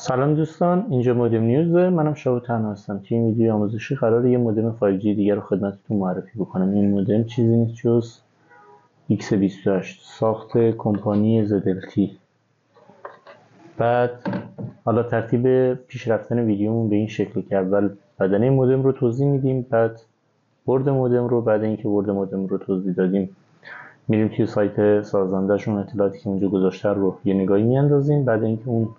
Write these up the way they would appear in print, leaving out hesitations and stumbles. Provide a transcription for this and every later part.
سلام دوستان، اینجا مودم نیوزه. منم شاب تنها هستم. توی این ویدیو آموزشی قراره یه مودم 5G دیگر رو خدمتتون معرفی بکنم. این مودم چیزی نیست جز X28 ساخت کمپانی زدلتی. بعد حالا ترتیب پیش رفتن ویدیومون به این شکل که اول بدنه مودم رو توضیح میدیم، بعد برد مودم رو. بعد اینکه برد مودم رو توضیح دادیم میریم توی سایت سازندهشون، اطلاعاتی که اونجا گذاشته رو یه نگاهی میاندازیم. بعد اینکه اون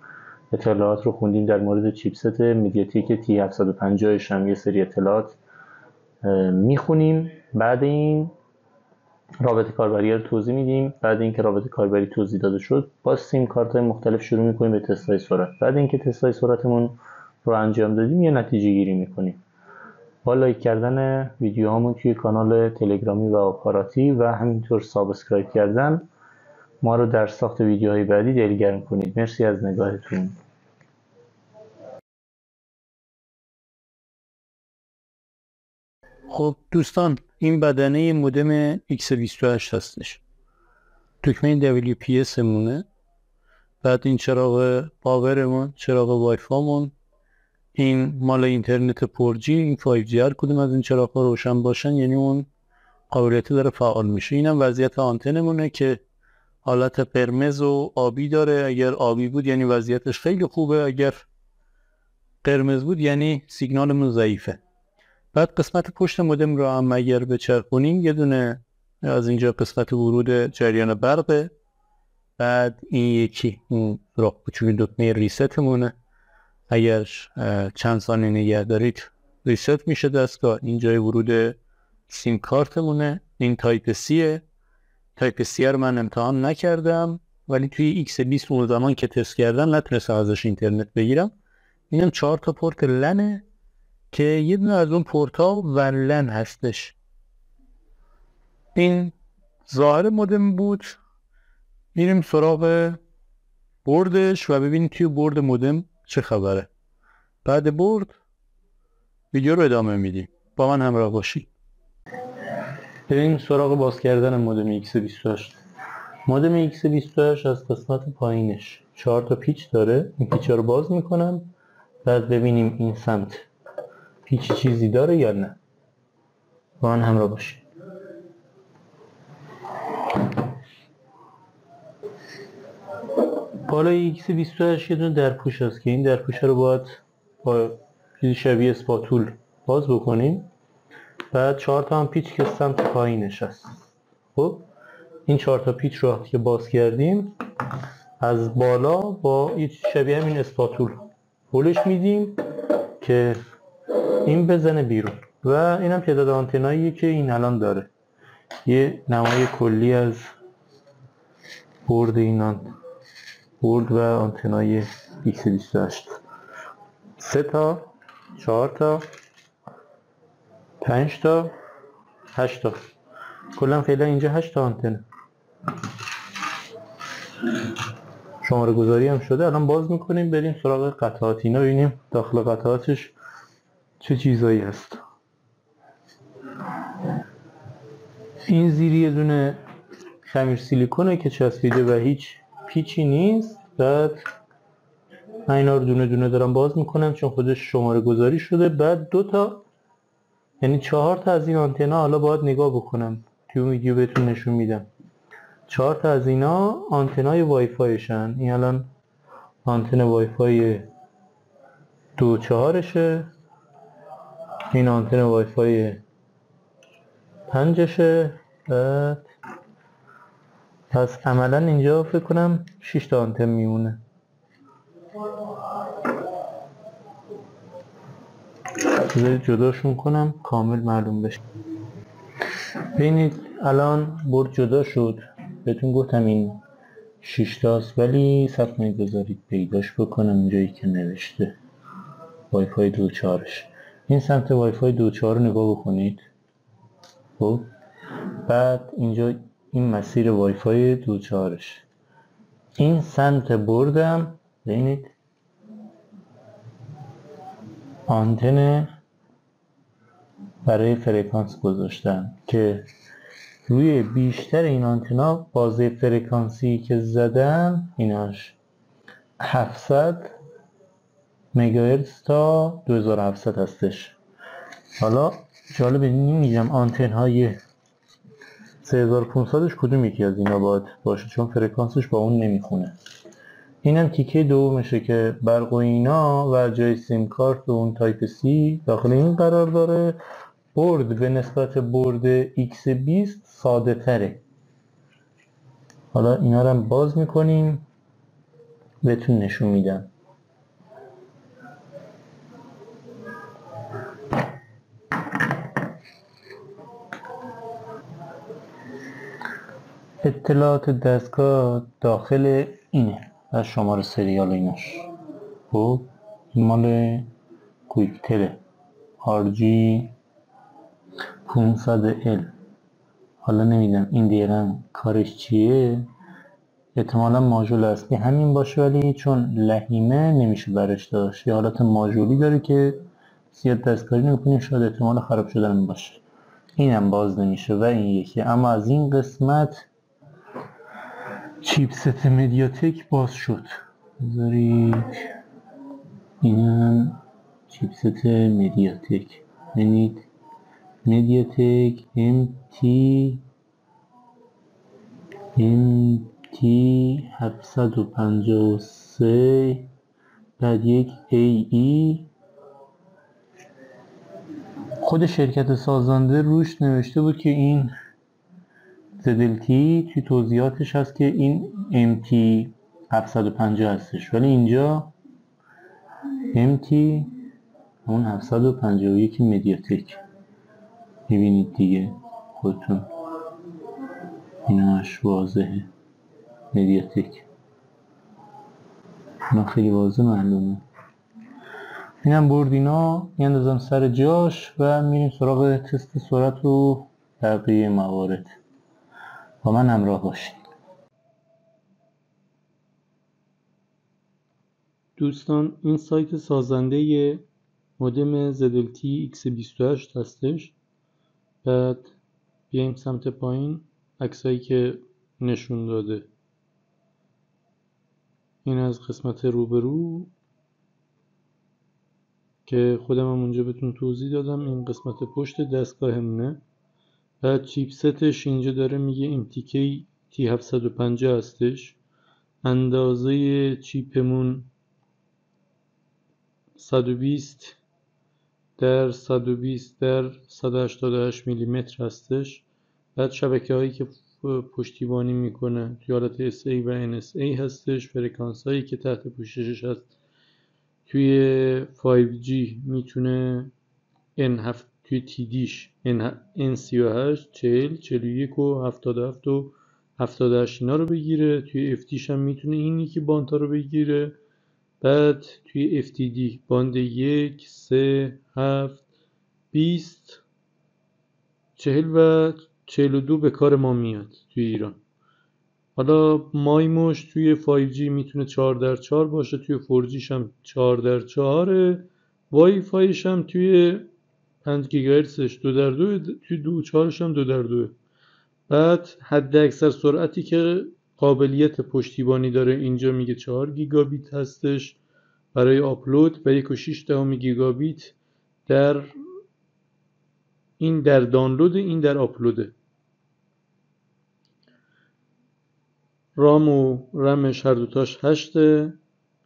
اطلاعات رو خوندیم در مورد چیپست مدیاتک T750 هم یه سری اطلاعات میخونیم. بعد این رابط کاربری رو توضیح میدیم. بعد اینکه رابط کاربری توضیح داده شد با سیم کارت های مختلف شروع میکنیم به تستای سرعت. بعد اینکه تستای سرعتمون رو انجام دادیم یه نتیجه گیری میکنیم با لایک کردن ویدیوهامون توی کانال تلگرامی و آپاراتی و همینطور سابسکرایب کردن ما رو در ساخت ویدیوهای بعدی دلگرم کنید. مرسی از نگاهتون. خب دوستان، این بدنه مودم X28 هستش. دکمه WPS مونه. بعد این چراغ پاورمون، چراغ وایفامون، این مال اینترنت 4G، این 5G. هر کدوم از این چراغ ها روشن باشن یعنی اون قابلیت داره فعال میشه. اینم وضعیت آنتنمونه که حالت قرمز و آبی داره. اگر آبی بود یعنی وضعیتش خیلی خوبه، اگر قرمز بود یعنی سیگنالمون ضعیفه. بعد قسمت پشت مودم رو هم اگر بچرخونیم یه دونه از اینجا قسمت ورود جریان برقه. بعد این یکی اون راه کوچولو دکمه ریستمونه. اگر چند ثانیه نگه دارید ریست میشه دستگاه. این جای ورود سیم کارتمونه. این تایپ سیه. تایپ سی رو من امتحان نکردم ولی توی X20 اون زمان که تست کردم نتونستم ازش اینترنت بگیرم. اینم 4 تا پورت لنه که یه دونه از اون پورتا ولن هستش. این ظاهر مودم بود. میریم سراغ بردش و ببینیم توی برد مودم چه خبره. بعد برد ویدیو رو ادامه میدیم. با من همراه باشید. بریم سراغ باز کردن مودم X28. مودم X28 از قسمت پایینش 4 تا پیچ داره. این پیچ رو باز میکنم. بعد ببینیم این سمت پیچ چیزی داره یا نه. با من همراه باشید. بالای X28 یه دونه درپوش هست که این درپوش رو باید با چیزی شبیه اسپاتول باز بکنیم. بعد 4 تا هم پیچ که سمت پایینش هست. خب این 4 تا پیچ رو که باز کردیم از بالا با یه شبیه همین اسپاتول هولش میدیم که این بزنه بیرون. و اینم تعداد آنتناییه که این الان داره. یه نمای کلی از برد برد و آنتنای X28. 3 تا 4 تا 5 تا 8 تا کلا فعلا اینجا 8 تا آنتن. شماره گذاری هم شده. الان باز میکنیم بریم سراغ قطعات. اینا ببینیم داخل قطعاتش چه چیزایی هست. این زیری یه دونه خمیر سیلیکونه که چسبیده و هیچ پیچی نیست. بعد من اینا رو دونه دونه دارم باز میکنم چون خودش شماره گذاری شده. بعد 2 تا یعنی 4 تا از این آنتنا حالا باید نگاه بکنم توی اون ویدیو بهتون نشون میدم. 4 تا از اینا آنتنای وای فایشن. این الان آنتن وای فای 2.4شه. این آنتن وای فای 5شه. بعد پس عملا اینجا فکر کنم 6 تا آنتن میمونه. بذارید جداشون کنم کامل معلوم بشه. ببینید الان برد جدا شد. بهتون گفتم این 6 تاست ولی صبر کنید بذارید پیداش بکنم اینجایی که نوشته وای فای 2.4ش. این سمت وای فای 2.4 رو نگاه بکنید. خب بعد اینجا این مسیر وای فای 2.4ش. این سمت بردم ببینید آنتن برای فرکانس گذاشتم که روی بیشتر این آنتنا بازه فرکانسی که زدم ایناش 700 مگاهرتز تا 2700 هستش. حالا جالب میگم آنتن های 3500ش کدوم یکی از اینا باید باشه، چون فرکانسش با اون نمیخونه. اینم تیکه دومشه که برق و اینا و جای سیم کارت و اون تایپ سی داخل این قرار داره. برد به نسبت برد X20 ساده تره. حالا اینا رو هم باز میکنیم بهتون نشون میدم. اطلاعات دستگاه داخل اینه و شماره سریال ایناش. خب این مال کویکتله RG 500L. حالا نمیدونم این دیرم کارش چیه، احتمالا ماژول اصلی همین باشه، ولی چون لحیمه نمیشه برش داشت، یه حالت ماژولی داره که زیاد دستکاری نمیکنیم، شاید احتمال خراب شدن باشه. اینم باز نمیشه و این یکی. اما از این قسمت چیپست مدیاتک باز شد. بذارید اینم چیپست مدیاتک، ببینید مدیاتک MT 753 بعد یک AE. خود شرکت سازنده روش نوشته بود که این ZLT توی توضیحاتش هست که این MT 750 هستش، ولی اینجا MT همون 751 مدیاتک. میبینید دیگه خودتون ایناش واضحه، مدیاتک اینا خیلی واضح معلومه. اینم بردینا میاندازم سر جاش و میریم سراغ تست سرعت و بقیه موارد. با من همراه باشید. دوستان این سایت سازنده مودم ZLT X28 هستش. بعد بیایم سمت پایین، عکسایی که نشون داده این از قسمت روبرو که خودم هم اونجا بهتون توضیح دادم. این قسمت پشت دستگاهمونه. بعد چیپستش اینجا داره میگه MTK T750 هستش. اندازه چیپمون 120 در 120 در 188 میلیمتر هستش. بعد شبکه هایی که پشتیبانی میکنه توی حالت SA و NSA هستش. فرکانس هایی که تحت پوششش هست توی 5G میتونه N7 توی TDش N38 40 41 و 77 و 78 اینا رو بگیره. توی FTش هم میتونه این یکی باند رو بگیره. بعد توی FTD باند 1 3 7 20 40 و 42 به کار ما میاد توی ایران. حالا مایموش توی 5G میتونه 4x4 باشه، توی 4Gش هم 4x4، وای فایش هم توی 5 گیگاهرتزش 2x2، توی 2.4ش هم 2x2. بعد حد اکثر سرعتی که قابلیت پشتیبانی داره اینجا میگه 4 گیگابیت هستش برای آپلود و 1.6 گیگابیت در این در دانلود، این در آپلوده. رام و رمش هر دوتاش 8.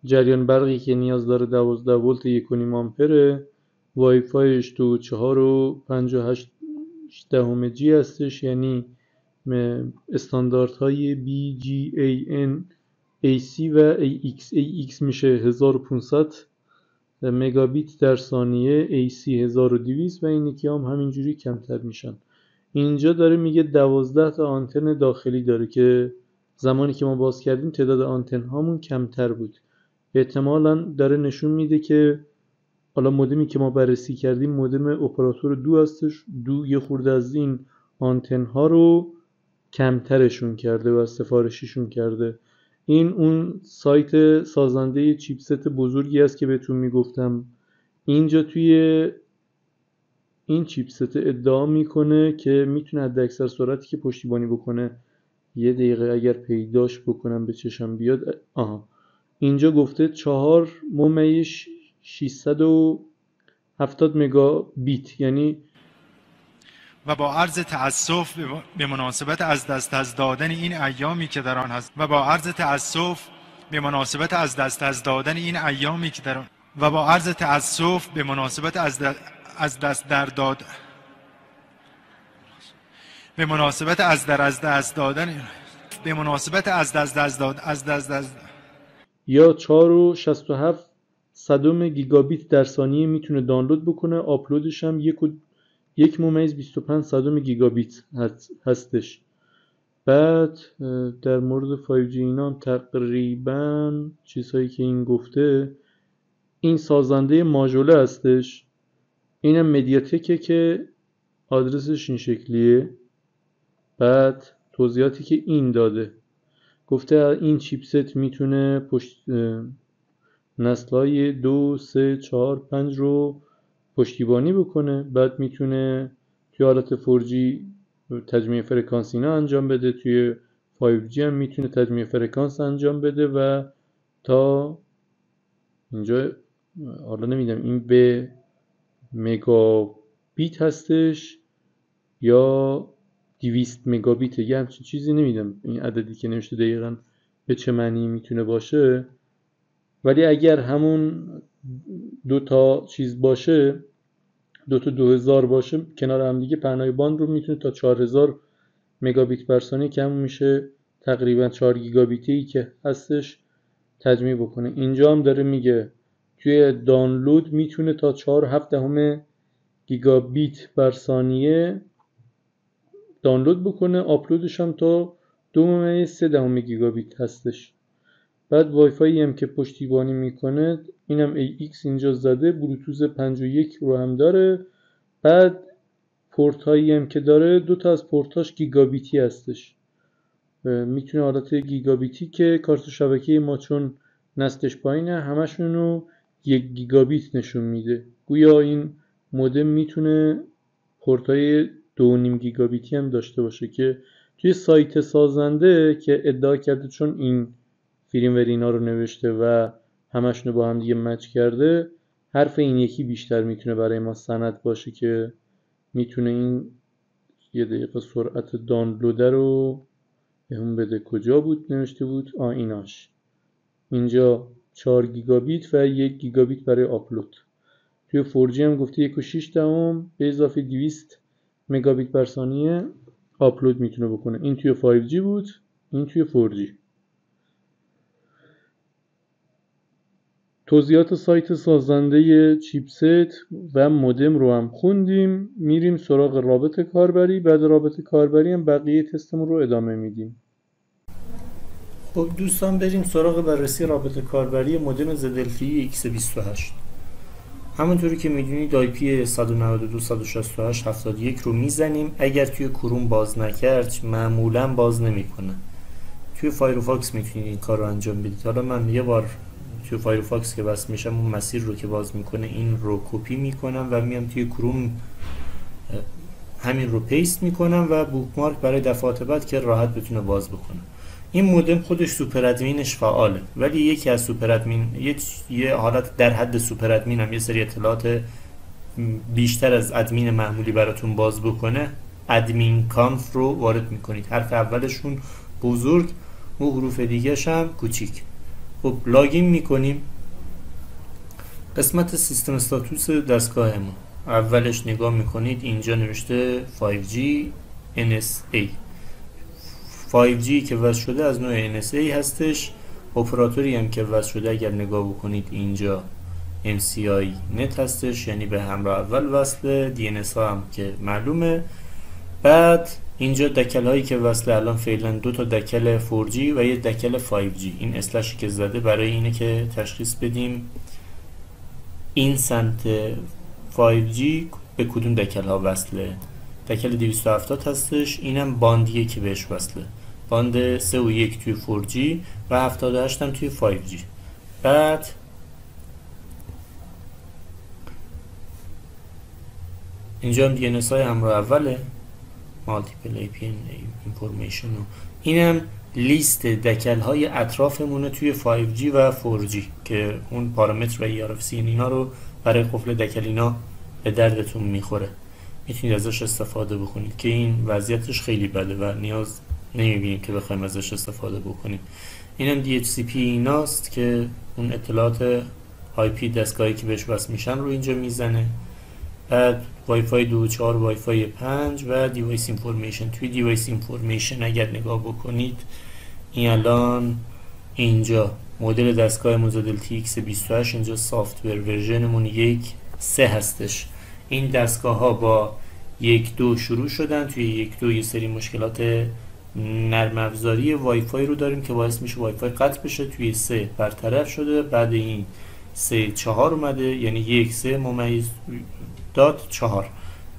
جریان برقی که نیاز داره 12 ولت 1.5 آمپره. وای فایش تو 4 و 58 دهم جی هستش، یعنی استانداردهای BGAN AC و AX میشه 1500 مگابیت در ثانیه، AC 1200 و این یکی هم همینجوری کمتر میشن. اینجا داره میگه 12 تا آنتن داخلی داره که زمانی که ما باز کردیم تعداد آنتن هامون کمتر بود. احتمالاً داره نشون میده که حالا مودمی که ما بررسی کردیم مودم اپراتور 2 هستش. 2 یه خورده از این آنتن ها رو کمترشون کرده و سفارشیشون کرده. این اون سایت سازنده چیپست بزرگی است که بهتون میگفتم. اینجا توی این چیپست ادعا میکنه که میتونه حد اکثر سرعتی که پشتیبانی بکنه. یه دقیقه اگر پیداش بکنم به چشم بیاد. اینجا گفته 4.6 670 مگابیت، یعنی و با عرض تأسف به مناسبت از دست دادن این ایامی که در آن هست و با عرض تأسف به مناسبت از دست دادن این ایامی که در آن و با عرض تأسف به مناسبت از دست دادن به مناسبت از دست دادن به مناسبت از دست یا 4.67 صدم گیگابیت در ثانیه میتونه دانلود بکنه. آپلودش هم 1.25 صدم گیگابیت هستش. بعد در مورد 5G اینا هم تقریبا چیزهایی که این گفته، این سازنده ماژوله هستش، اینم مدیاتکه که آدرسش این شکلیه. بعد توضیحاتی که این داده، گفته این چیپست میتونه نسل‌های 2، 3، 4، 5 رو پشتیبانی بکنه. بعد میتونه توی حالت 4G تجمیع فرکانس اینا انجام بده، توی 5G هم میتونه تجمیع فرکانس انجام بده. و تا اینجا حالا نمیدونم این به مگابیت هستش یا 200 مگابیت، یه همچین چیزی، نمیدونم این عددی که نوشته دقیقاً به چه معنی میتونه باشه. ولی اگر همون 2 تا چیز باشه، 2 تا 2000 باشه کنار هم دیگه، پهنای باند رو میتونه تا 4000 مگابیت بر ثانیه که همون میشه تقریبا 4 گیگابیتی که هستش تجمیع بکنه. اینجا هم داره میگه توی دانلود میتونه تا 4.7 گیگابیت بر ثانیه دانلود بکنه. آپلودش هم تا 2.3 گیگابیت هستش. بعد وای فای هم که پشتیبانی میکنه، اینم AX اینجا زده، بلوتوث 5.1 رو هم داره. بعد پورت هایی هم که داره، 2 تا از پورتاش گیگابیتی هستش. میتونه حالت گیگابیتی که کارت شبکه ما چون نسلش پایینه همشونو 1 گیگابیت نشون میده. گویا این مودم میتونه پورت های 2.5 گیگابیتی هم داشته باشه که توی سایت سازنده که ادعا کرده چون این فیلمور اینا رو نوشته و همشونو با هم دیگه مچ کرده، حرف این یکی بیشتر میتونه برای ما سند باشه که میتونه این یه دقیقه سرعت دانلود رو بهمون بده. کجا بود نوشته بود؟ ایناش اینجا 4 گیگابیت و 1 گیگابیت برای آپلود. توی 4G هم گفته 1.6 به اضافه 200 مگابیت بر ثانیه آپلود میتونه بکنه. این توی 5G بود، این توی 4G. توضیحات سایت سازنده چیپست و مودم رو هم خوندیم. میریم سراغ رابط کاربری. بعد رابط کاربری هم بقیه تستمون رو ادامه میدیم. خب دوستان، بریم سراغ بررسی رابط کاربری مودم ZLTE X28. همونطوری که میدونید IP 192.168.71 رو میزنیم. اگر توی کروم باز نکرد معمولا باز نمیکنه. توی فایرفاکس میتونید این کار رو انجام بدید. حالا من یه بار توی فایرفاکس که بس میشم اون مسیر رو که باز میکنه این رو کپی میکنم و میام توی کروم همین رو پیست میکنم و بوکمارک برای دفعات بعد که راحت بتونه باز بکنه. این مودم خودش سوپر ادمینش فعاله، ولی یکی از سوپر ادمین یه حالت در حد سوپر ادمین هم یه سری اطلاعات بیشتر از ادمین معمولی براتون باز بکنه. ادمین کانف رو وارد میکنید، حرف اولشون بزرگ و حروف دیگه‌ش هم کوچیک. خب لاگین میکنیم. قسمت سیستم استاتوس دستگاهمون اولش نگاه میکنید، اینجا نوشته 5G NSA. 5G که وصل شده از نوع NSA هستش. اپراتوری هم که وصل شده اگر نگاه بکنید اینجا MCI نت هستش، یعنی به همراه اول وصله. DNS هم که معلومه. بعد اینجا دکل هایی که وصله الان فعلا 2 تا دکل 4G و یه دکل 5G. این اسلشی که زده برای اینه که تشخیص بدیم این سمت 5G به کدوم دکل ها وصله. دکل 270 هستش، اینم باندیه که بهش وصله، باند 3.1 توی 4G و 78 هم توی 5G. بعد اینجا هم DNS های همراه اوله، مالتیپل APN اینفورمیشن، اینم لیست دکل های اطرافمونه توی 5G و 4G که اون پارامتر و ERFC اینا رو برای قفل دکل اینا به دردتون میخوره، میتونید ازش استفاده بکنید که این وضعیتش خیلی بده و نیاز نمیبینیم که بخوایم ازش استفاده بکنیم. اینم DHCP ایناست که اون اطلاعات IP دستگاهی که بهش وصل میشن رو اینجا میزنه. بعد وای فای 2.4 وای فای 5 و دیوایس اینفورمیشن. توی دیوایس اینفورمیشن اگر نگاه بکنید این الان اینجا مدل دستگاه مودل TX28 اینجا سافتور ورژنمون 1.3 هستش. این دستگاه ها با 1.2 شروع شدن. توی 1.2 یه سری مشکلات نرم افزاری وای فای رو داریم که باعث میشه وای فای قطع بشه. توی 3 برطرف شده، بعد این 3.4 اومده، یعنی 1.3 ممیز دات 4.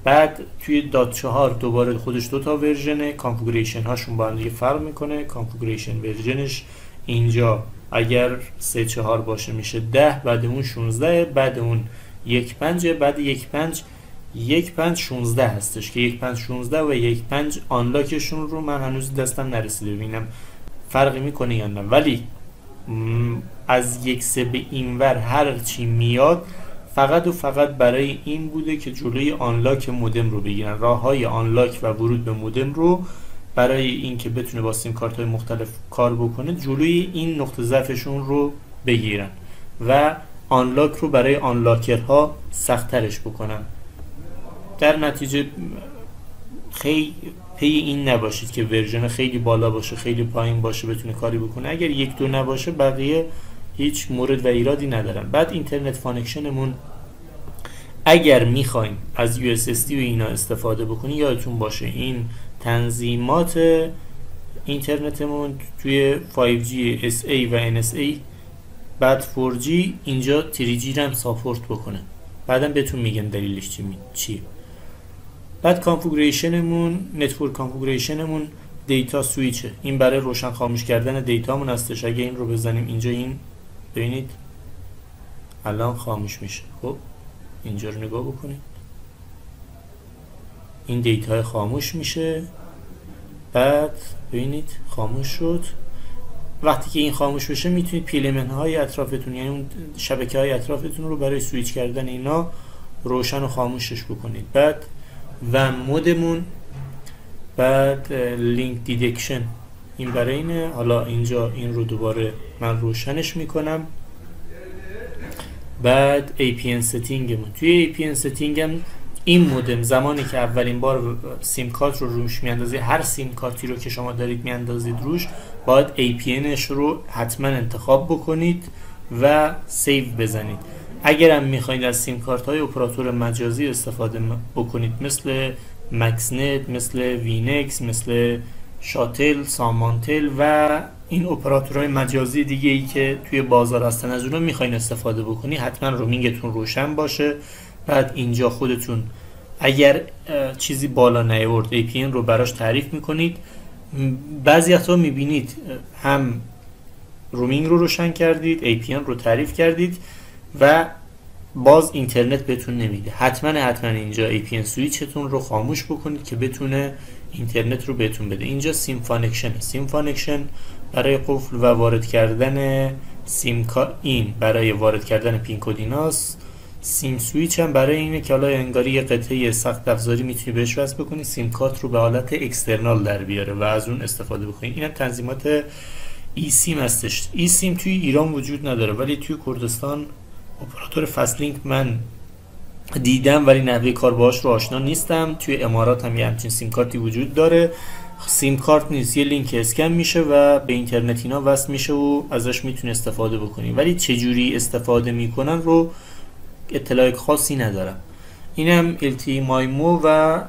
بعد توی دات 4 دوباره خودش دوتا ورژنه، کانفیگوریشن هاشون با هم دیگه فرق میکنه. کانفیگوریشن ورژنش اینجا اگر 3.4 باشه میشه 10، بعد اون 16، بعد اون 1.5، بعد 1.5 16 هستش که 1.5 16 و 1.5 آنلاکشون رو من هنوز دستم نرسیده ببینم فرقی میکنه یا نه، ولی از 1.3 به اینور هر چی میاد فقط و فقط برای این بوده که جلوی آنلاک مودم رو بگیرن. راههای آنلاک و ورود به مودم رو برای این که بتونه با سیم کارت های مختلف کار بکنه جلوی این نقطه ضعفشون رو بگیرن و آنلاک رو برای آنلاکرها سخت‌ترش بکنن. در نتیجه خیلی پی این نباشید که ورژن خیلی بالا باشه خیلی پایین باشه بتونه کاری بکنه. اگر 1-2 نباشه بقیه هیچ مورد و ایرادی ندارن. بعد اینترنت کانکشنمون اگر میخوایم از USSD و اینا استفاده بکنی یادتون باشه این تنظیمات اینترنتمون توی 5G SA و NSA بعد 4G اینجا 3G هم ساپورت بکنه. بعدم بهتون میگم دلیلش چیه. بعد کانفیگوریشنمون نتورک کانفیگوریشنمون دیتا سویچه. این برای روشن خاموش کردن دیتامون هستش. اگه این رو بزنیم اینجا این ببینید الان خاموش میشه. خب اینجا رو نگاه بکنید این دیتا خاموش میشه. بعد ببینید خاموش شد. وقتی که این خاموش بشه میتونید پیلمن های اطرافتون یعنی اون شبکه های اطرافتون رو برای سویچ کردن اینا روشن و خاموشش بکنید. بعد و مودمون بعد لینک دیتکشن این برای اینه. حالا اینجا این رو دوباره من روشنش میکنم. بعد APN ستینگمون توی APN ستینگم این مودم زمانی که اولین بار سیم کارت رو روش میاندازید هر سیم کارتی رو که شما دارید میاندازید روش باید APNش رو حتما انتخاب بکنید و سیو بزنید. اگر هم میخواید از سیم کارت های اپراتور مجازی استفاده بکنید مثل مکسنت، مثل وینکس، مثل شاتل، سامانتل و این اپراتورهای مجازی دیگه ای که توی بازار هستن از اونها میخواین استفاده بکنی حتما رومینگتون روشن باشه. بعد اینجا خودتون اگر چیزی بالا نیورد APN رو براش تعریف میکنید. بعضی وقتا میبینید هم رومینگ رو روشن کردید APN رو تعریف کردید و باز اینترنت بهتون نمیده. حتما اینجا APN سویچتون رو خاموش بکنید که بتونه اینترنت رو بهتون بده. اینجا سیم فانکشن برای قفل و وارد کردن سیم این برای وارد کردن پین کد ایناست. سیم سویچ هم برای اینه که حالا انگاری یه قطعه سخت افزاری میتونی بهش وصل بکنی سیم کارت رو به حالت اکسترنال در بیاره و از اون استفاده بکنید. اینم تنظیمات ای سیم هستش. ای سیم توی ایران وجود نداره ولی توی کردستان اپراتور فستلینک من دیدم ولی نحوه کار باهاش رو آشنا نیستم. توی امارات هم یه همچین سیم کارتی وجود داره. سیم کارت نیست یه لینک اسکن میشه و به اینترنت اینا وصل میشه و ازش میتونی استفاده بکنی ولی چجوری استفاده میکنن رو اطلاع خاصی ندارم. اینم LTE مایمو و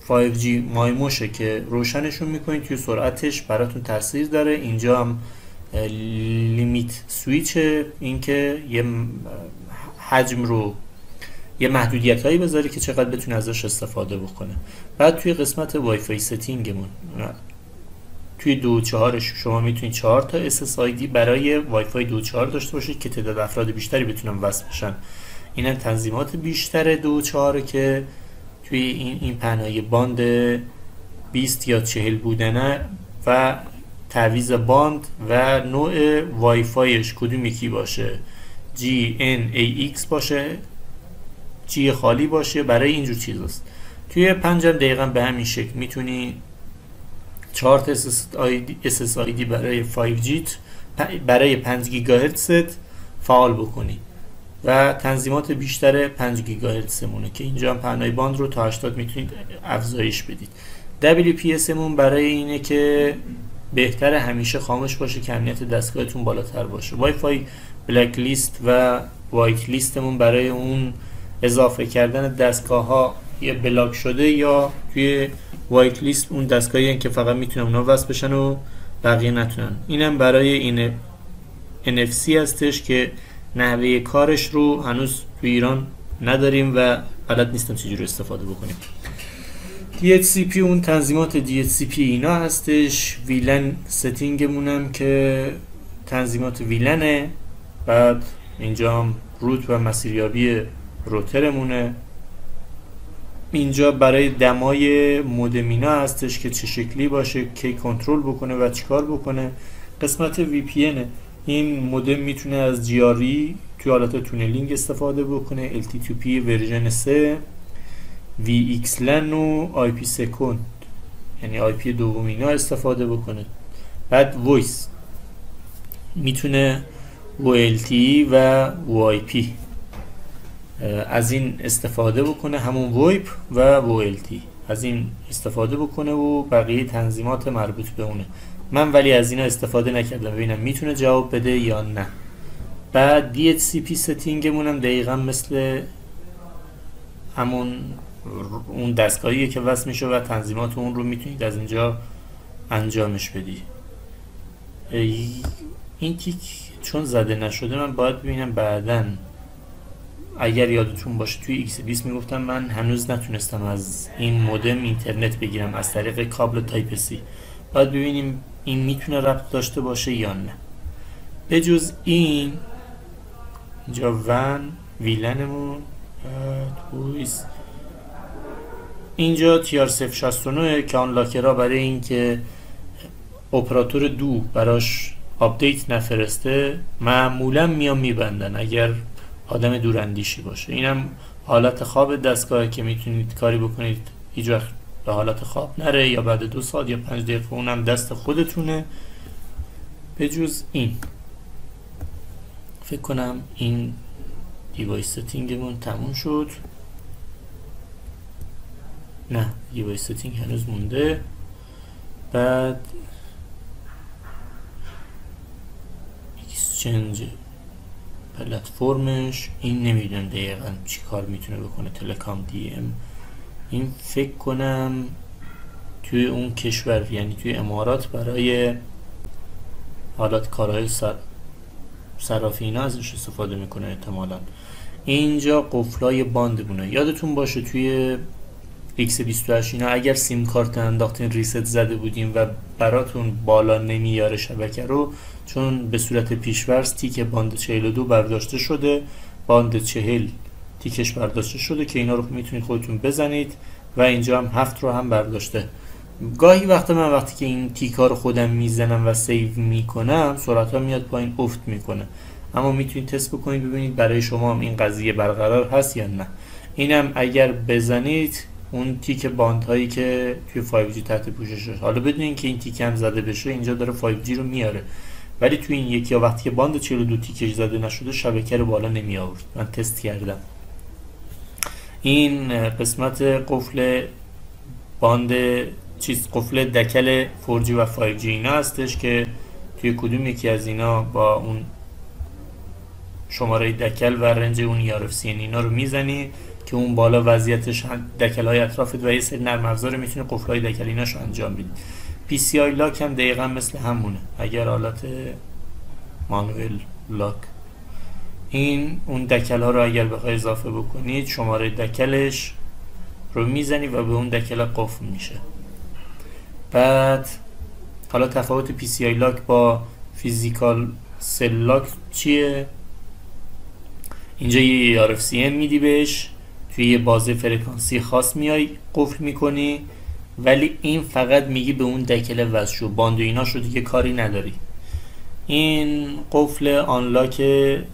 5G مایموشه که روشنشون میکنید توی سرعتش براتون تاثیر داره. اینجا هم لیمیت سویچه این که یه حجم رو یه محدودیت هایی بذاره که چقدر بتونه ازش استفاده بکنه. بعد توی قسمت وای فای ستینگمون توی 2.4 شما میتونید 4 تا SSID برای وای فای 2.4 داشته باشید که تعداد افراد بیشتری بتونن وصل بشن. اینم تنظیمات بیشتر 2.4 که توی این پهنای باند 20 یا 40 بودنه و تعویض باند و نوع وای فایش کدوم یکی باشه، GNAX باشه، G خالی باشه، برای اینجور چیزاست. توی 5 دقیقا به همین شکل میتونی 4 تا SSID برای 5G برای 5 گیگاهرتز فعال بکنی و تنظیمات بیشتر 5 گیگاهرتز مونه که اینجا هم پهنای باند رو تا 80 میتونید افزایش بدید. WPS مون برای اینه که بهتر همیشه خاموش باشه که امنیت دستگاهتون بالاتر باشه. وای فای بلک لیست و وایت لیستمون برای اون اضافه کردن دستگاه ها یه بلاک شده یا توی وایت لیست اون دستگاهی که فقط میتونن اونا وصل بشن و بقیه نتونن. اینم برای این NFC هستش که نحوه کارش رو هنوز توی ایران نداریم و بلد نیستم چجوری استفاده بکنیم. DHCP اون تنظیمات DHCP اینا هستش. ویلن ستینگمونم که تنظیمات ویلنه. بعد اینجا هم روت و مسیریابی روترمونه. اینجا برای دمای مودمینا هستش که چه شکلی باشه، کی کنترل بکنه و چیکار بکنه. قسمت VPN این مودم میتونه از GRE توی حالت تونلینگ استفاده بکنه، LTTP ورژن 3، VXLAN و IP سکند یعنی IP دوم اینا استفاده بکنه. بعد وایس میتونه VLTE و VoIP از این استفاده بکنه، همون وایپ و VoLTE از این استفاده بکنه و بقیه تنظیمات مربوط به اونه. من ولی از اینا استفاده نکردم ببینم میتونه جواب بده یا نه. بعد DHCP ستینگمون هم دقیقا مثل همون اون دستگاهیه که وصل میشه و تنظیمات اون رو میتونید از اینجا انجامش بدی. این تیک چون زده نشده من باید ببینم بعدن. اگر یادتون باشه توی X20 میگفتم من هنوز نتونستم از این مودم اینترنت بگیرم از طریق کابل تایپ C. باید ببینیم این میتونه ربط داشته باشه یا نه. به جز این اینجا ویلنمون اینجا TR069 که آن لاکرها برای این که اپراتور دو براش آپدیت نفرسته معمولا میان میبندن اگر آدم دوراندیشی باشه. اینم حالت خواب دستگاه که میتونید کاری بکنید هیچ وقت به حالت خواب نره یا بعد 2 ساعت یا 5 دقیقه، اونم دست خودتونه. به جز این فکر کنم این دیوایس ستینگمون تموم شد. نه دیوایس ستینگ هنوز مونده. بعد اکسچنج پلتفرمش این نمیدونم دقیقا چی کار میتونه بکنه. تلکام دی ام این فکر کنم توی اون کشور یعنی توی امارات برای حالات کارهای صرافی اینا ازش استفاده میکنه احتمالا. اینجا قفلای باند بونه. یادتون باشه توی X28 اینا اگر سیم کارت انداختین ریست زده بودیم و براتون بالا نمیاره شبکه رو، چون به صورت پیشورز تیک باند 42 برداشته شده، باند 40 تیکش برداشته شده که اینا رو میتونید خودتون بزنید و اینجا هم 7 رو هم برداشته. گاهی وقتا من وقتی که این تیکا رو خودم میزنم و سیو میکنم سرعت ها میاد پایین افت میکنه، اما میتونید تست بکنید ببینید برای شما هم این قضیه برقرار هست یا نه. اینم اگر بزنید اون تیک باند هایی که توی 5G تحت پوششه، حالا بدونین که این تیک هم زده بشه اینجا داره 5G رو میاره، ولی توی این یکی وقتی که باند 42 تیکش زده نشده شبکه رو بالا نمی آورد. من تست کردم. این قسمت قفل باند قفل دکل 4G و 5G اینا هستش که توی کدوم یکی از اینا با اون شماره دکل و رنج اون RFCN اینا رو میزنی که اون بالا وضعیتش دکل های اطرافت و یه سری نرم افزار میتونه قفل های دکل ایناشو انجام بدی. PCI لاک هم دقیقا مثل همونه اگر حالت مانوئل لاک. این اون دکل ها رو اگر بخوای اضافه بکنید شماره دکلش رو میزنی و به اون دکل قفل میشه. بعد حالا تفاوت PCI لاک با فیزیکال سل لاک چیه؟ اینجا یه RFCN میدی بهش، توی یه بازه فرکانسی خاص میای قفل میکنی ولی این فقط میگی به اون دکل وصل شو، باندویناش رو دیگه کاری نداری. این قفل آنلاک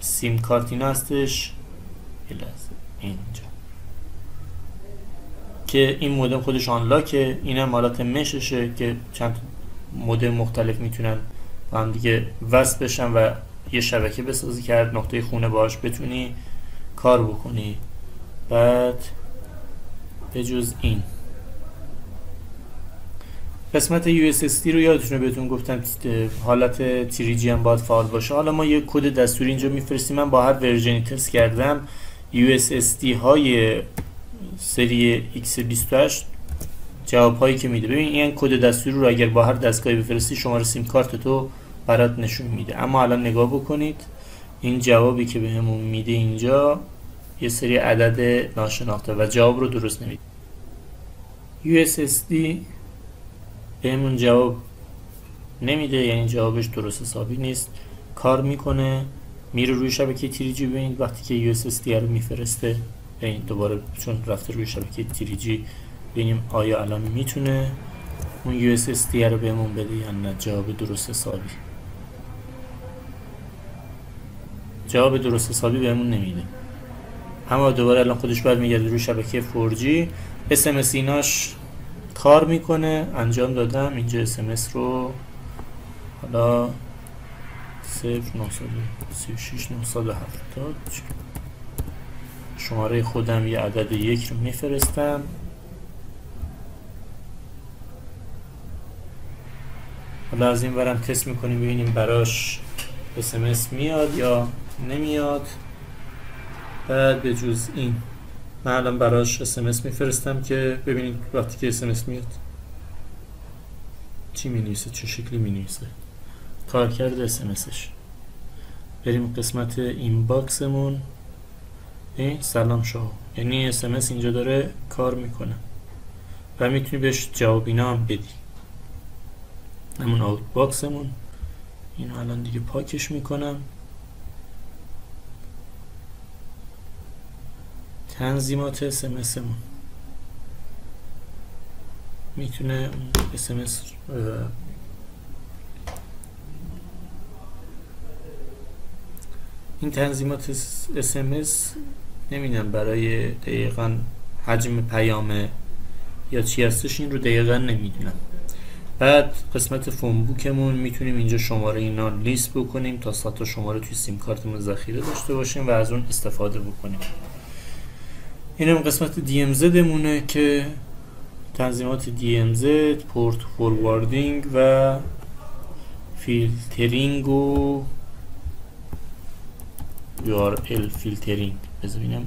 سیم کارت اینا هستش، اینجا که این مودم خودش آنلاکه، اینم حالت مششه که چند مودم مختلف میتونن با هم دیگه وصل بشن و یه شبکه بسازی که هر نقطه خونه باهاش بتونی کار بکنی. بعد به جز این قسمت USSD رو یادتونه بهتون گفتم حالت 3G هم باید فعال باشه. حالا ما یه کد دستوری اینجا میفرستیم. من با هر ورژنی تست کردم USSD های سری X28 جواب هایی که میده. ببین این کد دستوری رو اگر با هر دستگاهی بفرستی شماره سیم کارت تو برات نشون میده. اما الان نگاه بکنید این جوابی که بهمون میده اینجا یه سری عدد ناشناخته و جواب رو درست نمیده. USSD بهمون جواب نمیده، یعنی جوابش درست حسابی نیست. کار میکنه میره روی شبکه 3G. ببینید وقتی که USSD رو میفرسته این دوباره چون رفته روی شبکه 3G ببینیم آیا الان میتونه اون USSD رو بهمون بده یا نه. جواب درست حسابی بهمون نمیده. اما دوباره الان خودش برمیگرده روی شبکه 4G. SMS ایناش کار میکنه، انجام دادم. اینجا SMS رو حالا 0936 شماره خودم یه عدد 1 رو میفرستم. حالا از این ورم تست میکنیم ببینیم براش SMS میاد یا نمیاد. بعد به جز این من الان براش SMS میفرستم که ببینید وقتی که SMS میاد چی مینویسه، چه شکلی مینویسه، کارکرد SMSش. بریم قسمت اینباکسمون. سلام شما، یعنی SMS اینجا داره کار میکنه و میتونی بهش جواب اینا هم بدی. همون آوت باکسمون اینو الان دیگه پاکش میکنم. تنظیمات SMSمون میتونه SMS این تنظیمات SMS نمیدونم برای دقیقاً حجم پیامه یا چی هستش، این رو دقیقاً نمیدونم. بعد قسمت فون بوکمون میتونیم اینجا شماره اینا لیست بکنیم تا 100 تا شماره توی سیم کارتمون ذخیره داشته باشیم و از اون استفاده بکنیم. اینم قسمت DMZ مونه که تنظیمات DMZ، پورت فورواردینگ و فیلترینگ و URL فیلترینگ. بذارینم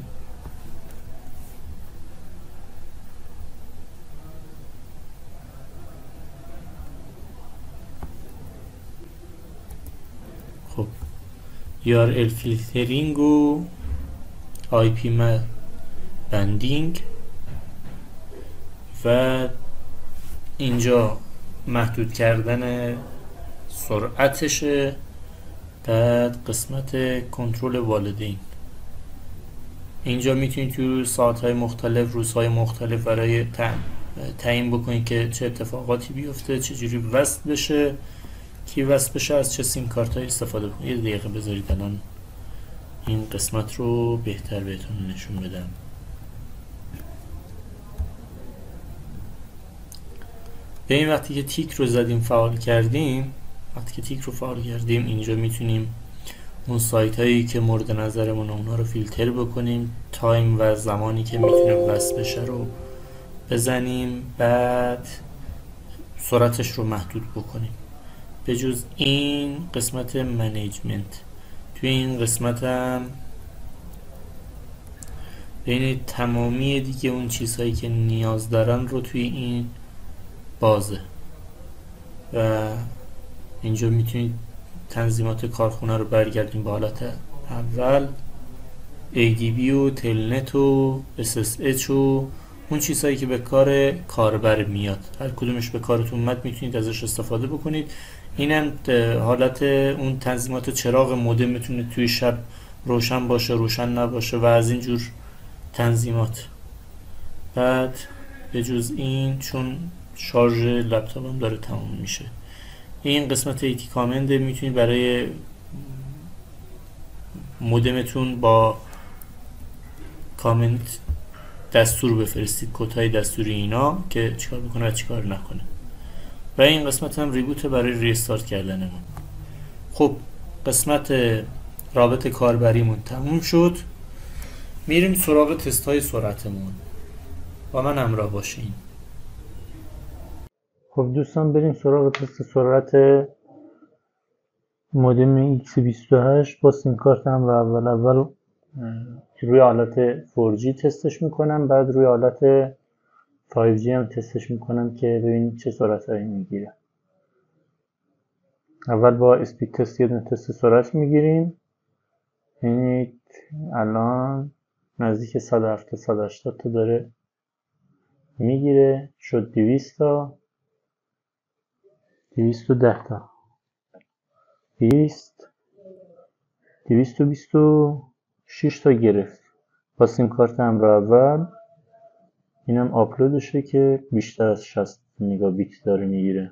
خب URL فیلترینگ و IP مپ بندینگ و اینجا محدود کردن سرعتشه. بعد قسمت کنترل والدین اینجا میتونید تو ساعت‌های مختلف، روزهای مختلف برای تعیین بکنید که چه اتفاقاتی بیفته، چجوری وصل بشه، کی وصل بشه، از چه سیم کارت‌های استفاده بکنید. یه دقیقه بذارید الان این قسمت رو بهتر بهتون نشون بدم. به این وقتی که تیک رو زدیم فعال کردیم، اینجا میتونیم اون سایت هایی که مورد نظرمون اونا رو فیلتر بکنیم، تایم و زمانی که میتونه وصل بشه رو بزنیم، بعد سرعتش رو محدود بکنیم. به جز این قسمت منیجمنت، توی این قسمت هم بین تمامی دیگه اون چیزهایی که نیاز دارن رو توی این بازه و اینجا میتونید تنظیمات کارخونه رو برگردیم به حالت اول، ADB و تلنت و SSH و اون چیزهایی که به کار کاربر میاد. هر کدومش به کارتون اومد میتونید ازش استفاده بکنید. اینم حالت اون تنظیمات چراغ مودم میتونه توی شب روشن باشه، روشن نباشه و از اینجور تنظیمات. بعد به جز این چون شارژ لپتاپم داره تموم میشه. این قسمت ایتی کامند میتونید برای مودمتون با کامنت دستور بفرستید، کدهای دستوری اینا که چیکار بکنه و چیکار نکنه. و این قسمت هم ریبوت برای ریستارت کردنمون. خب قسمت رابط کاربریمون تموم شد. میریم سراغ تست های سرعتمون. با من همراه باشین. خب دوستان بریم سراغ تست سرعت مودم X28 با سیم کارت هم. و اول روی حالت 4G تستش میکنم، بعد روی حالت 5G هم تستش میکنم که ببینید چه سرعتایی میگیره. اول با اسپید تست یه دونه تست سرعت میگیریم. ببینید الان نزدیک 170-180 تا داره میگیره، شد 200 تا، 210 تا، 20، 226 تا گرفت با سیم کارت همراه اول. اینم آپلودشه که بیشتر از 60 مگابیت داره میگیره.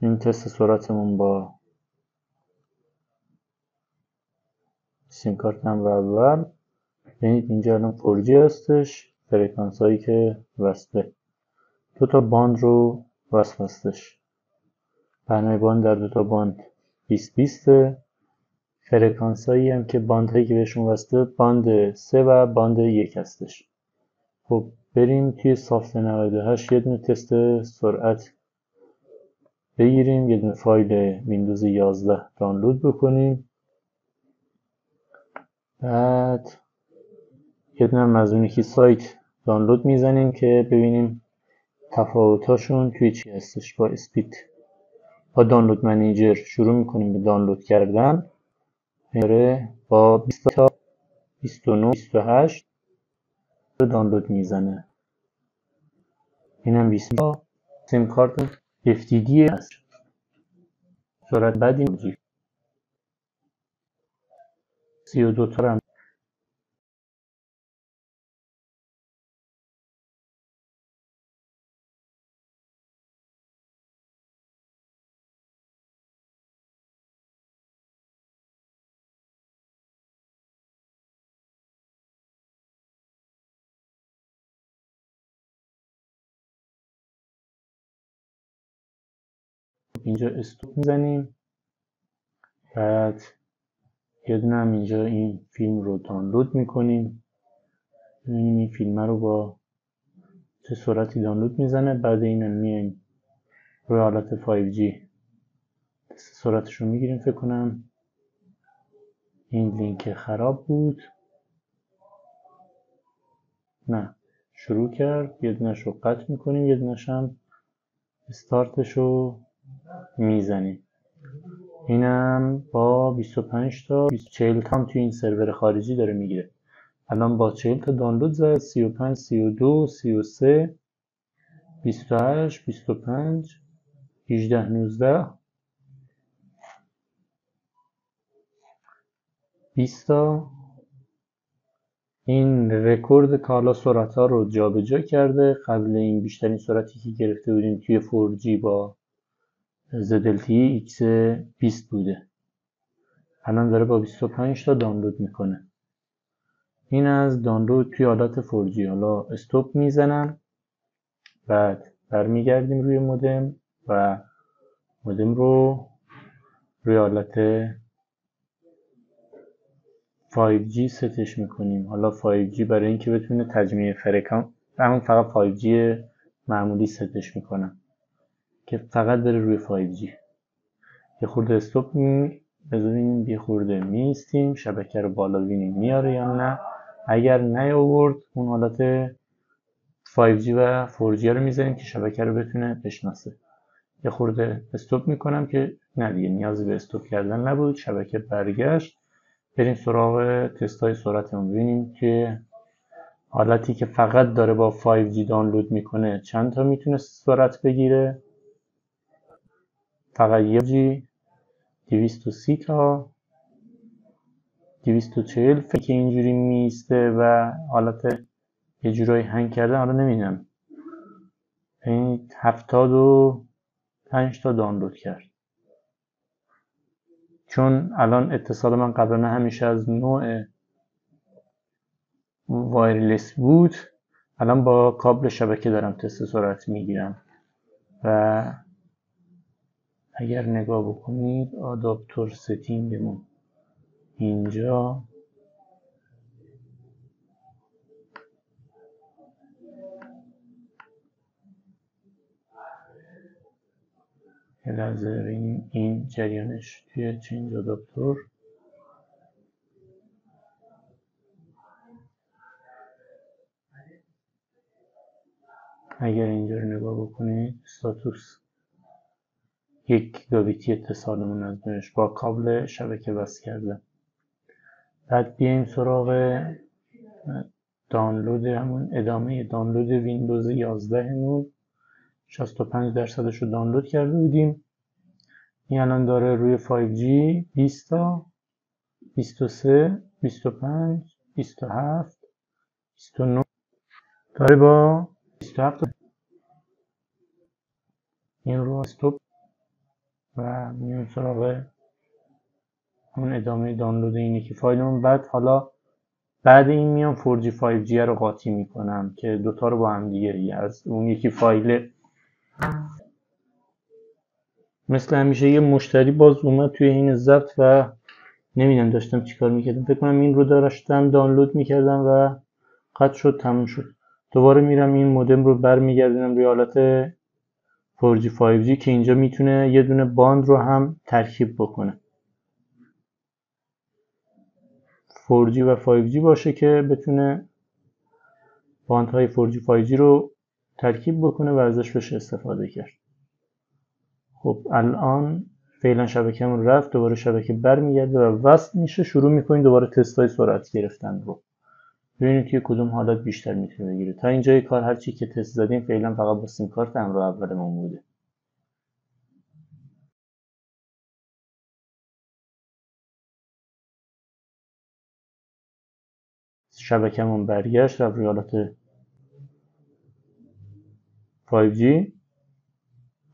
این تست سرعتمون با سیم کارت همراه اول. ببینید اینجا الان 4G هستش، فرکانس هایی که وصله، 2 تا باند رو وصل هستش. پهنای باند در 2 تا باند 20 فرکانس هایی هم که باند هایی که بهشون وصله باند 3 و باند 1 هستش. خب بریم توی سافت 98 یه دونه تست سرعت بگیریم، یه دونه فایل ویندوز 11 دانلود بکنیم، بعد یه دونه از اون یکی سایت دانلود میزنیم که ببینیم تفاوتاشون توی چی هستش. با اسپید با دانلود منیجر شروع میکنیم به دانلود کردن. با 20 تا 29 28 دانلود میزنه. اینم 20 تا سیم کارت FTD هست. سرعت بدی 32 تا هم اینجا استوب میزنیم. بعد یه دونه هم اینجا این فیلم رو دانلود میکنیم. ببینیم این فیلم رو با چه سرعتی دانلود میزنه. بعد اینم میایم روی حالت 5G تست سرعتش رو میگیریم. فکر کنم این لینک خراب بود. نه شروع کرد، یه دونش رو قطع میکنیم، یه دونش هم استارتش رو میزنیم. اینم با 25 تا 40 تا هم توی این سرور خارجی داره میگیره. الان با 40 تا دانلود زد. 35 32 33 28 25 18 19 20 تا. این رکورد کالا سرعت ها رو جابجا کرده. قبل این بیشترین سرعتی که گرفته بودیم توی 4G با ZLTE X20 بوده. الان داره با 25 تا دانلود میکنه. این از دانلود توی حالت 4G. حالا استوب میزنم، بعد برمیگردیم روی مودم و مودم رو روی حالت 5G ستش میکنیم. حالا 5G برای اینکه بتونه تجمیع فرکانس، همون فقط 5G معمولی ستش میکنم که فقط بره روی 5G. یه خورده استوب بذاریم، یه خورده میستیم شبکه رو بالا ببینیم میاره یا نه. اگر نیاورد اون حالت 5G و 4G رو میذاریم که شبکه رو بتونه بشناسه. یه خورده استوب میکنم که نه دیگه نیازی به استوب کردن نبود، شبکه برگشت. بریم سراغ تستای سرعتمون ببینیم که حالتی که فقط داره با 5G دانلود میکنه چند تا میتونه سرعت بگیره. فقط یه جی 230 تا 240 که اینجوری میسته و حالت یه جورایی هنگ کرده، حالا نمیدونم این 75 تا دانلود کرد. چون الان اتصال من قبلا همیشه از نوع وایرلس بود، الان با کابل شبکه دارم تست سرعت میگیرم و اگر نگاه بکنید آداپتور ستینگمون اینجا یه لحظه ببینیم این جریانش توی چنج آداپتور اگر اینجا رو نگاه بکنید استاتوس 1 گیگابیتی اتصالمون از بینش با کابل شبکه وصل کرده. بعد بیایم سراغ دانلود همون ادامه دانلود ویندوز 11 مون 65% رو دانلود کرده بودیم. این الان داره روی 5G 20 تا 23 25 27 29 داره با 27 این رو استوب و میون سراغ همون ادامه دانلود این یکی فایلمون. بعد این میام 4G 5G رو قاطی میکنم که دوتا رو با هم دیگه از اون یکی فایل. مثل همیشه یه مشتری باز اومد توی این ضبط و نمیدونم داشتم چیکار میکردم، فکر کنم این رو داشتم دانلود میکردم و قطع شد، تموم شد. دوباره میرم این مودم رو برمیگردونم روی حالت 4G 5G که اینجا میتونه یه دونه باند رو هم ترکیب بکنه، 4G و 5G باشه که بتونه باندهای 4G 5G رو ترکیب بکنه و ازش بشه استفاده کرد. خب الان فعلا شبکه‌مون رفت، دوباره شبکه برمیگرده و وصل میشه. شروع میکنیم دوباره تستای سرعت گرفتن رو، ببینید که کدوم حالت بیشتر میتونه بگیره. تا اینجای کار هر چی که تست زدیم فعلا فقط با سیم کارت همراه اولمون بوده. شبکه‌مون برگشت رفت روی حالت 5G.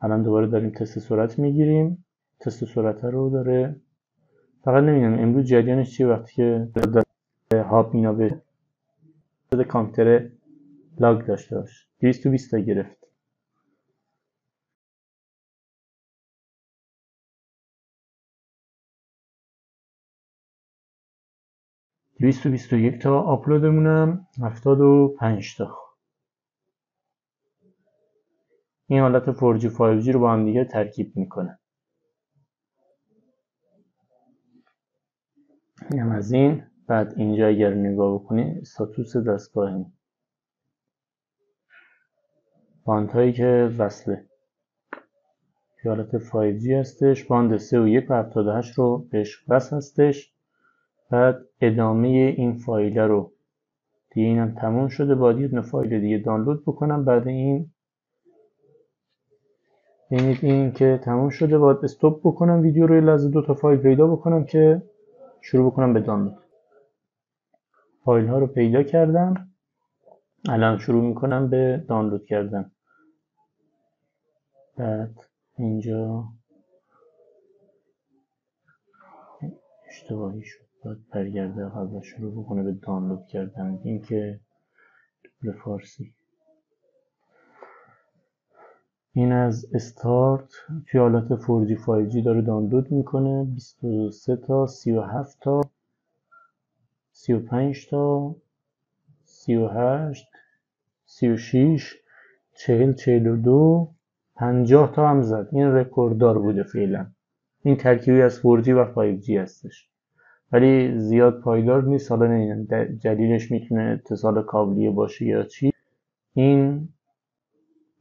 الان دوباره داریم تست سرعت میگیریم. تست سرعت رو داره، فقط نمیدونم امروز جریانش چیه وقتی که هاب اینا به کامپیوتر لاگ داشته باشه. 220 تا گرفت. دویست و بیست و یک تا آپلودمونم 75 تا. این حالت 4G 5G رو با هم دیگه ترکیب میکنه. اینم از این. بعد اینجا اگر نگاه بکنید استاتوس دستگاهیم، باندهایی که وصله که حالت 5G هستش، باند 3 و 1 و 78 رو بهش وصل هستش. بعد ادامه این فایل رو دیگه اینم تموم شده، باید یه دونه فایل دیگه دانلود بکنم. بعد این ببینید این که تموم شده، باید استاپ بکنم ویدیو رو، لحظه 2 تا فایل پیدا بکنم که شروع بکنم به دانلود. فایل ها رو پیدا کردم، الان شروع میکنم به دانلود کردن. بعد اینجا اشتباهی شد، باید برگرده عقب و شروع بکنه به دانلود کردن. این که به فارسی این از استارت توی حالت 4G 5G داره دانلود میکنه. 23 تا 37 تا 35 تا 38 36 40 42 50 تا هم زد. این رکورددار بوده فعلا. این ترکیبی از 4G و 5G هستش ولی زیاد پایدار نیست. حالا نمیدونم دلیلش میتونه اتصال کابلی باشه یا چی. این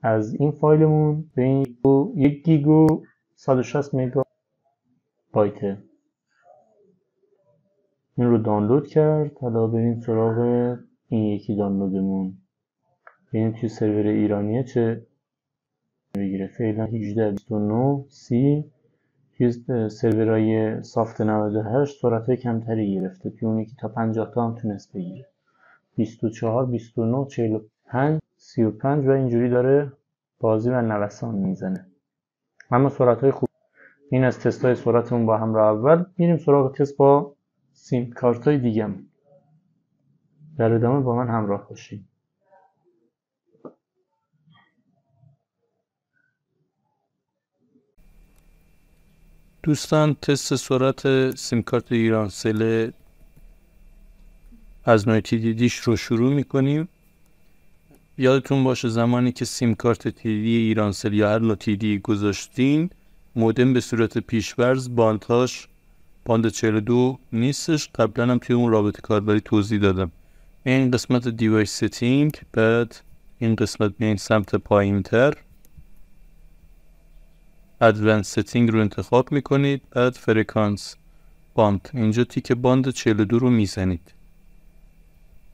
از این فایلمون به این 1 گیگ و 160 مگا بایت این رو دانلود کرد. حالا بریم سراغ این یکی دانلودمون، ببینیم توی سرور ایرانیه چه بگیره. فعلا 1829 سی توی سرورهای سافت 98 سرعت کمتری گرفته، توی اون یکی تا 50 تا هم تونست بگیره. 24 29 45 35 و اینجوری داره بازی و نوسان میزنه. اما سرعت‌های خوب. این از تست‌های سرعتمون با همراه اول. میریم سراغ تست با سیم کارت‌های دیگه‌مون. در ادامه با من همراه باشید. دوستان، تست سرعت سیم کارت ایرانسل از نوع TDDش رو شروع میکنیم. یادتون باشه زمانی که سیم کارت TDD ایرانسل یا هر نوع TDD گذاشتین، مودم به صورت پیش‌ورز باندهاش باند 42 نیستش. قبلا هم توی اون رابط کاربری توضیح دادم. این قسمت دیوایس ستینگ، بعد این قسمت میاین سمت پایین‌تر ادوانس ستینگ رو انتخاب میکنید، بعد فرکانس باند، اینجا تیک باند 42 رو میزنید.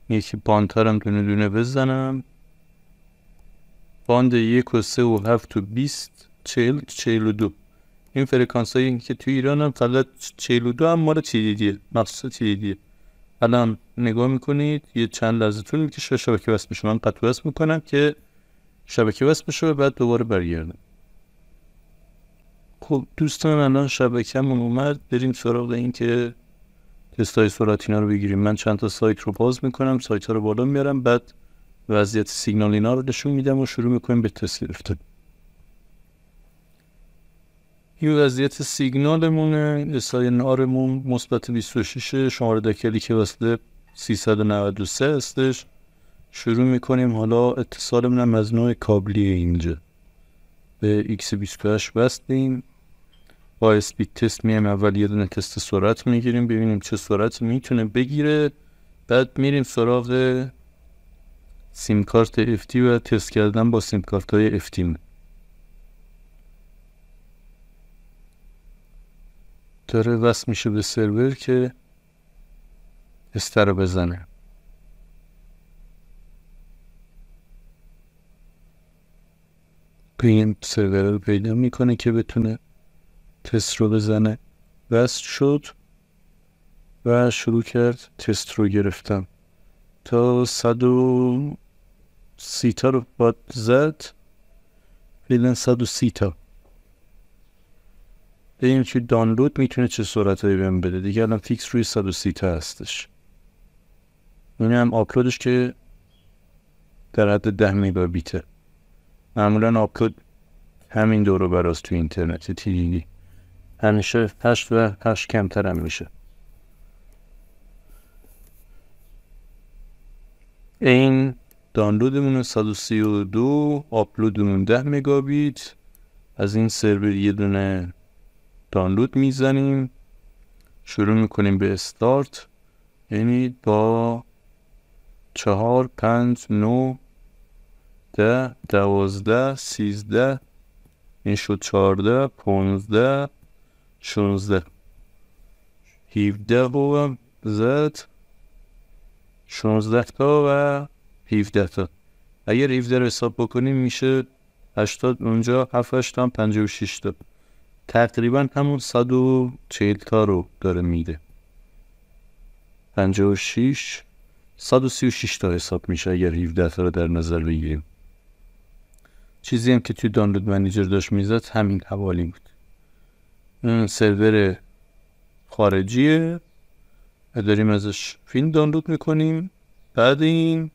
یکی باند ها هم دونه دونه بزنم. باند 1 و 3 و 7 و 20 40 42. این فرکانس هایی که توی ایران هم فقط 42 هم مال TDD مخصوص TDD. الان نگاه میکنید یه چند لحظه طول میکشه شبکه وصل بشه. من قطع وصل میکنم که شبکه وصل بشه، بعد دوباره برگردم. خب دوستان، الان شبکه‌مون اومد. بریم سراغ این که تستای سرعت اینا رو بگیریم. من چند تا سایت رو باز میکنم، سایت ها رو بالا میارم، بعد وضعیت سیگنال اینا رو نشون میدم و شروع میکنیم به تست گرفتن. این وضعیت سیگنالمونه. SINRمون مثبت 26، شماره داخلی که وصله 393 هستش. شروع میکنیم. حالا اتصالمون هم از نوع کابلیه. اینجا به X28 وصلیم. با اسپید تست میایم اول یه دونه تست سرعت میگیریم ببینیم چه سرعت میتونه بگیره. بعد میریم سراغ سیم کارت FT و تست کردن با سیم کارت های FT. داره وصل میشه به سرور که تست رو بزنه. این سرور رو پیدا میکنه که بتونه تست رو بزنه. وصل شد و شروع کرد تست رو گرفتم. تا 130 تا رو باید زد. فعلا 130 تا. ببینیم که دانلود میتونه چه سرعت هایی بهم بده. دیگه الان فیکس روی 130 تا هستش. این هم آپلودش که در حد 10 مگابیته. معمولا آپلود همین دورو براست تو اینترنت TDD همیشه 8 و 8 کمتر هم میشه. این دانلودمون 132، آپلودمون 10 مگابیت. از این سرور یه دونه دانلود میزنیم. شروع میکنیم به استارت. یعنی با 4 5 9 10 12 13 این شد 14 15 16 17 رو زد 16 تا و 17 تا. اگر 17 رو حساب بکنیم میشه 80 اونجا 7 8 تا 56 تا. تقریبا همون 140 تا رو داره میده. 56 136 تا حساب میشه اگر 17 تا رو در نظر بگیریم. چیزی هم که توی دانلود منیجر داشت میزد همین حوالی بود. این سرور خارجیه. داریم ازش فیلم دانلود میکنیم. بعد این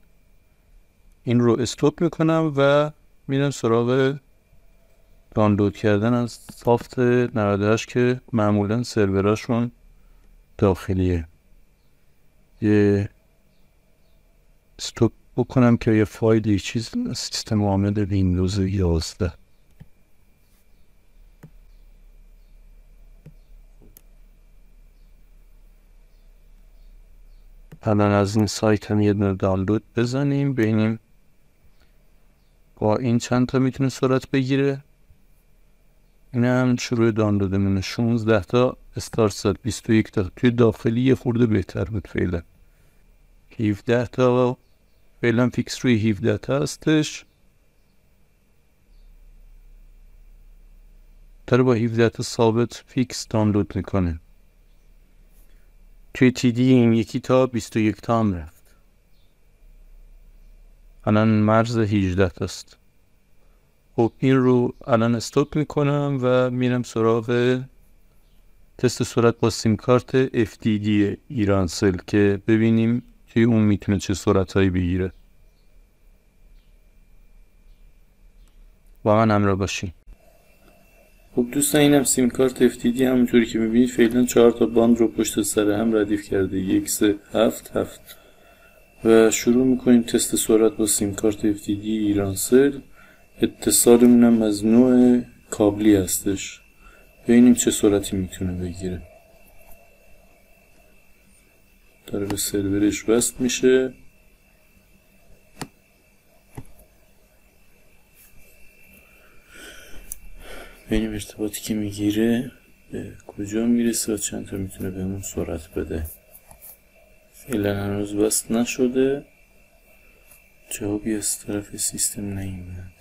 رو استاپ میکنم و میرم سراغ دانلود کردن از سافت 98 که معمولا سروراشون داخلیه. یه استاپ بکنم که یه فایل یه چیز سیستم عامل ویندوز 11. الان از این سایت هم یه دونه دانلود بزنیم ببینیم با این چند تا میتونه سرعت بگیره. این هم شروع دانلودمونه. 16 تا استارت زد. 21 تا توی داخلی یه خورده بهتر بود فعلا. 17 تا فعلا فیکس روی 17 تا هستش. داره با 17 تا ثابت فیکس دانلود میکنه. توی TD این یکی تا 21 تا هم رفت. الان مرز 18 است. خب این رو الان استاپ میکنم و میرم سراغ تست سرعت با سیم کارت FDD ایرانسل که ببینیم توی اون میتونه چه سرعتایی بگیره. با من همراه باشین. خب دوستان اینم سیم کارت FDD همونطوری که میبینید فعلا 4 تا باند رو پشت سر هم ردیف کرده 1 3 7 7 و شروع میکنیم تست سرعت با سیم کارت FDD ایرانسل. اتصالمون هم از نوع کابلی هستش، ببینیم چه سرعتی میتونه بگیره. داره به سرورش وصل میشه. ببینیم ارتباطی که میگیره به کجا میرسه و چند تا میتونه بهمون سرعت بده. فعلا هنوز وصل نشده، جوابی از طرف سیستم نیومد.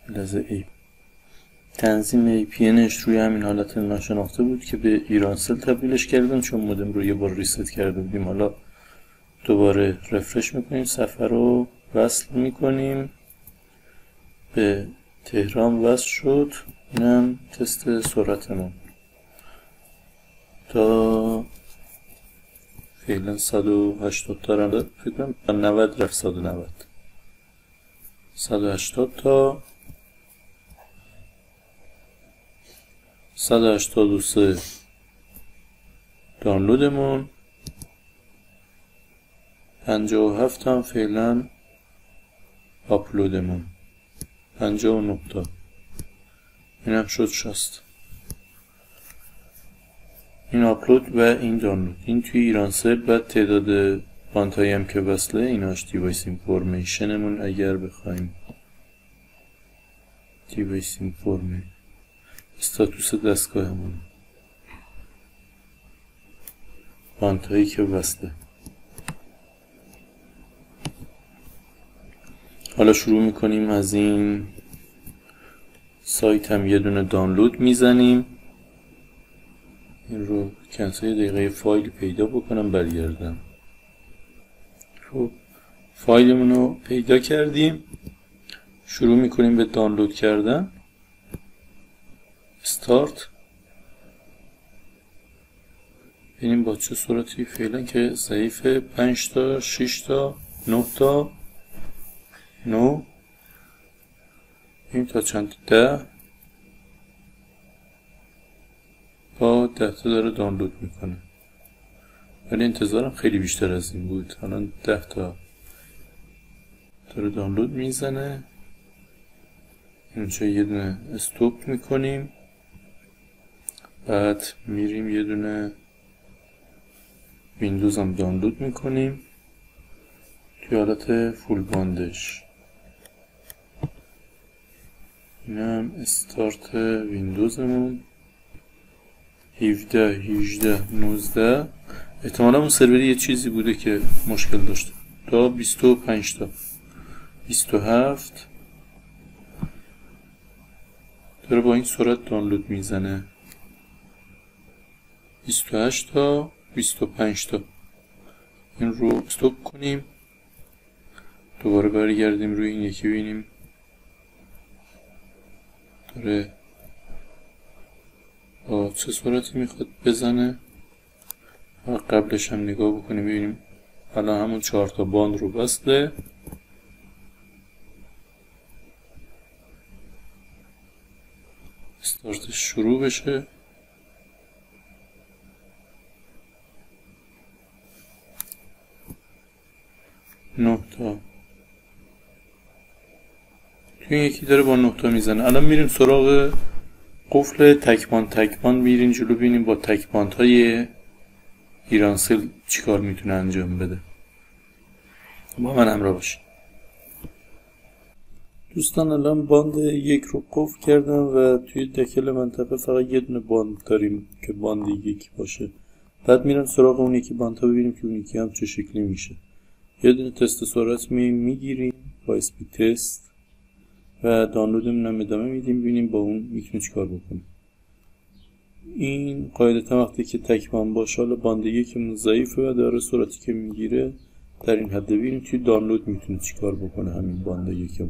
لحظه تنظیم APNش روی همین حالت ناشناخته بود که به ایرانسل تبدیلش کردن، چون مودم رو یه بار ریست کرده بودیم. حالا دوباره رفرش میکنیم، صفحه رو وصل میکنیم، به تهران وصل شد. اینم تست سرعتمون تا فعلا 180 تا رو فکر کنم 90 رفت 190 180 تا 183 دانلودمون 57 هم فعلا آپلودمون 59 تا. این هم شد 60. این آپلود و این دانلود. این توی ایرانسل. بعد تعداد باندهایی هم که وصله ایناش دیوایس اینفورمیشنمون. اگر بخوایم دیوایس اینفورمیشن استاتوس دستگاهمون، باندهایی که وصله. حالا شروع میکنیم از این سایت هم یه دونه دانلود میزنیم. این رو کنسل دقیقه فایل پیدا بکنم برگردم. خب فایلمون رو پیدا کردیم، شروع میکنیم به دانلود کردن. استارت. ببینیم با چه سرعتی فعلا که ضعیفه. 5 تا 6 تا 9 تا 9 این تا چند 10 با 10 تا داره دانلود میکنه، ولی انتظارم خیلی بیشتر از این بود. الان 10 تا داره دانلود میزنه. اینجا یه دونه استوب میکنیم، بعد میریم یه دونه ویندوز هم دانلود میکنیم توی حالت فول باندش. این هم استارت ویندوزمون 17 18 19. احتمالا اون سروری یه چیزی بوده که مشکل داشته. تا 25 تا 27 داره با این سرعت دانلود میزنه. 28 تا 25 تا. این رو استوب کنیم، دوباره برگردیم روی این یکی ببینیم داره با چه سرعتی میخواد بزنه و قبلش هم نگاه بکنیم ببینیم. الان همون 4 تا باند رو بسته. استارتش شروع بشه. نه تا توی یکی داره با 9 تا میزنه. الان میریم سراغ قفل تکباند میریم جلو ببینیم با تکباندهای ایرانسل چیکار میتونه انجام بده. با من همراه باشید. دوستان الان باند 1 رو قفل کردم و توی داخل منطقه فقط یه دونه باند داریم که باند 1 باشه. بعد میرم سراغ اون یکی باندها ببینیم که اون یکی هم چه شکلی میشه. یه دونه تست سرعت میگیریم با اسپید تست و دانلودمون هم ادامه میدیم ببینیم با اون میتونه چیکار بکنه. این قاعدتا وقتی که تک باند باشه، حالا باند 1 ضعیفه و داره سرعتی که میگیره در این حد ببینیم توی دانلود میتونه چیکار بکنه همین باند یکم.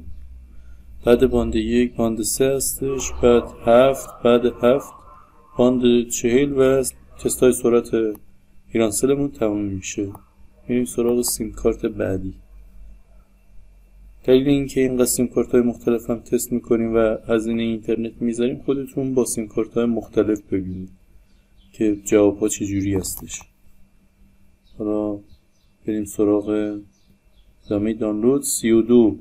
بعد باند یک باند 3 هستش، بعد 7، بعد 7 باند 40 و تستای سرعت ایرانسلمون تموم میشه. میریم سراغ سیم کارت بعدی. دلیل اینکه این سیم کارت های مختلف هم تست میکنیم و هزینه اینترنت میذاریم خودتون با سیم کارت های مختلف ببینید که جواب ها چجوری هستش. حالا بریم سراغ ادامه دانلود. 32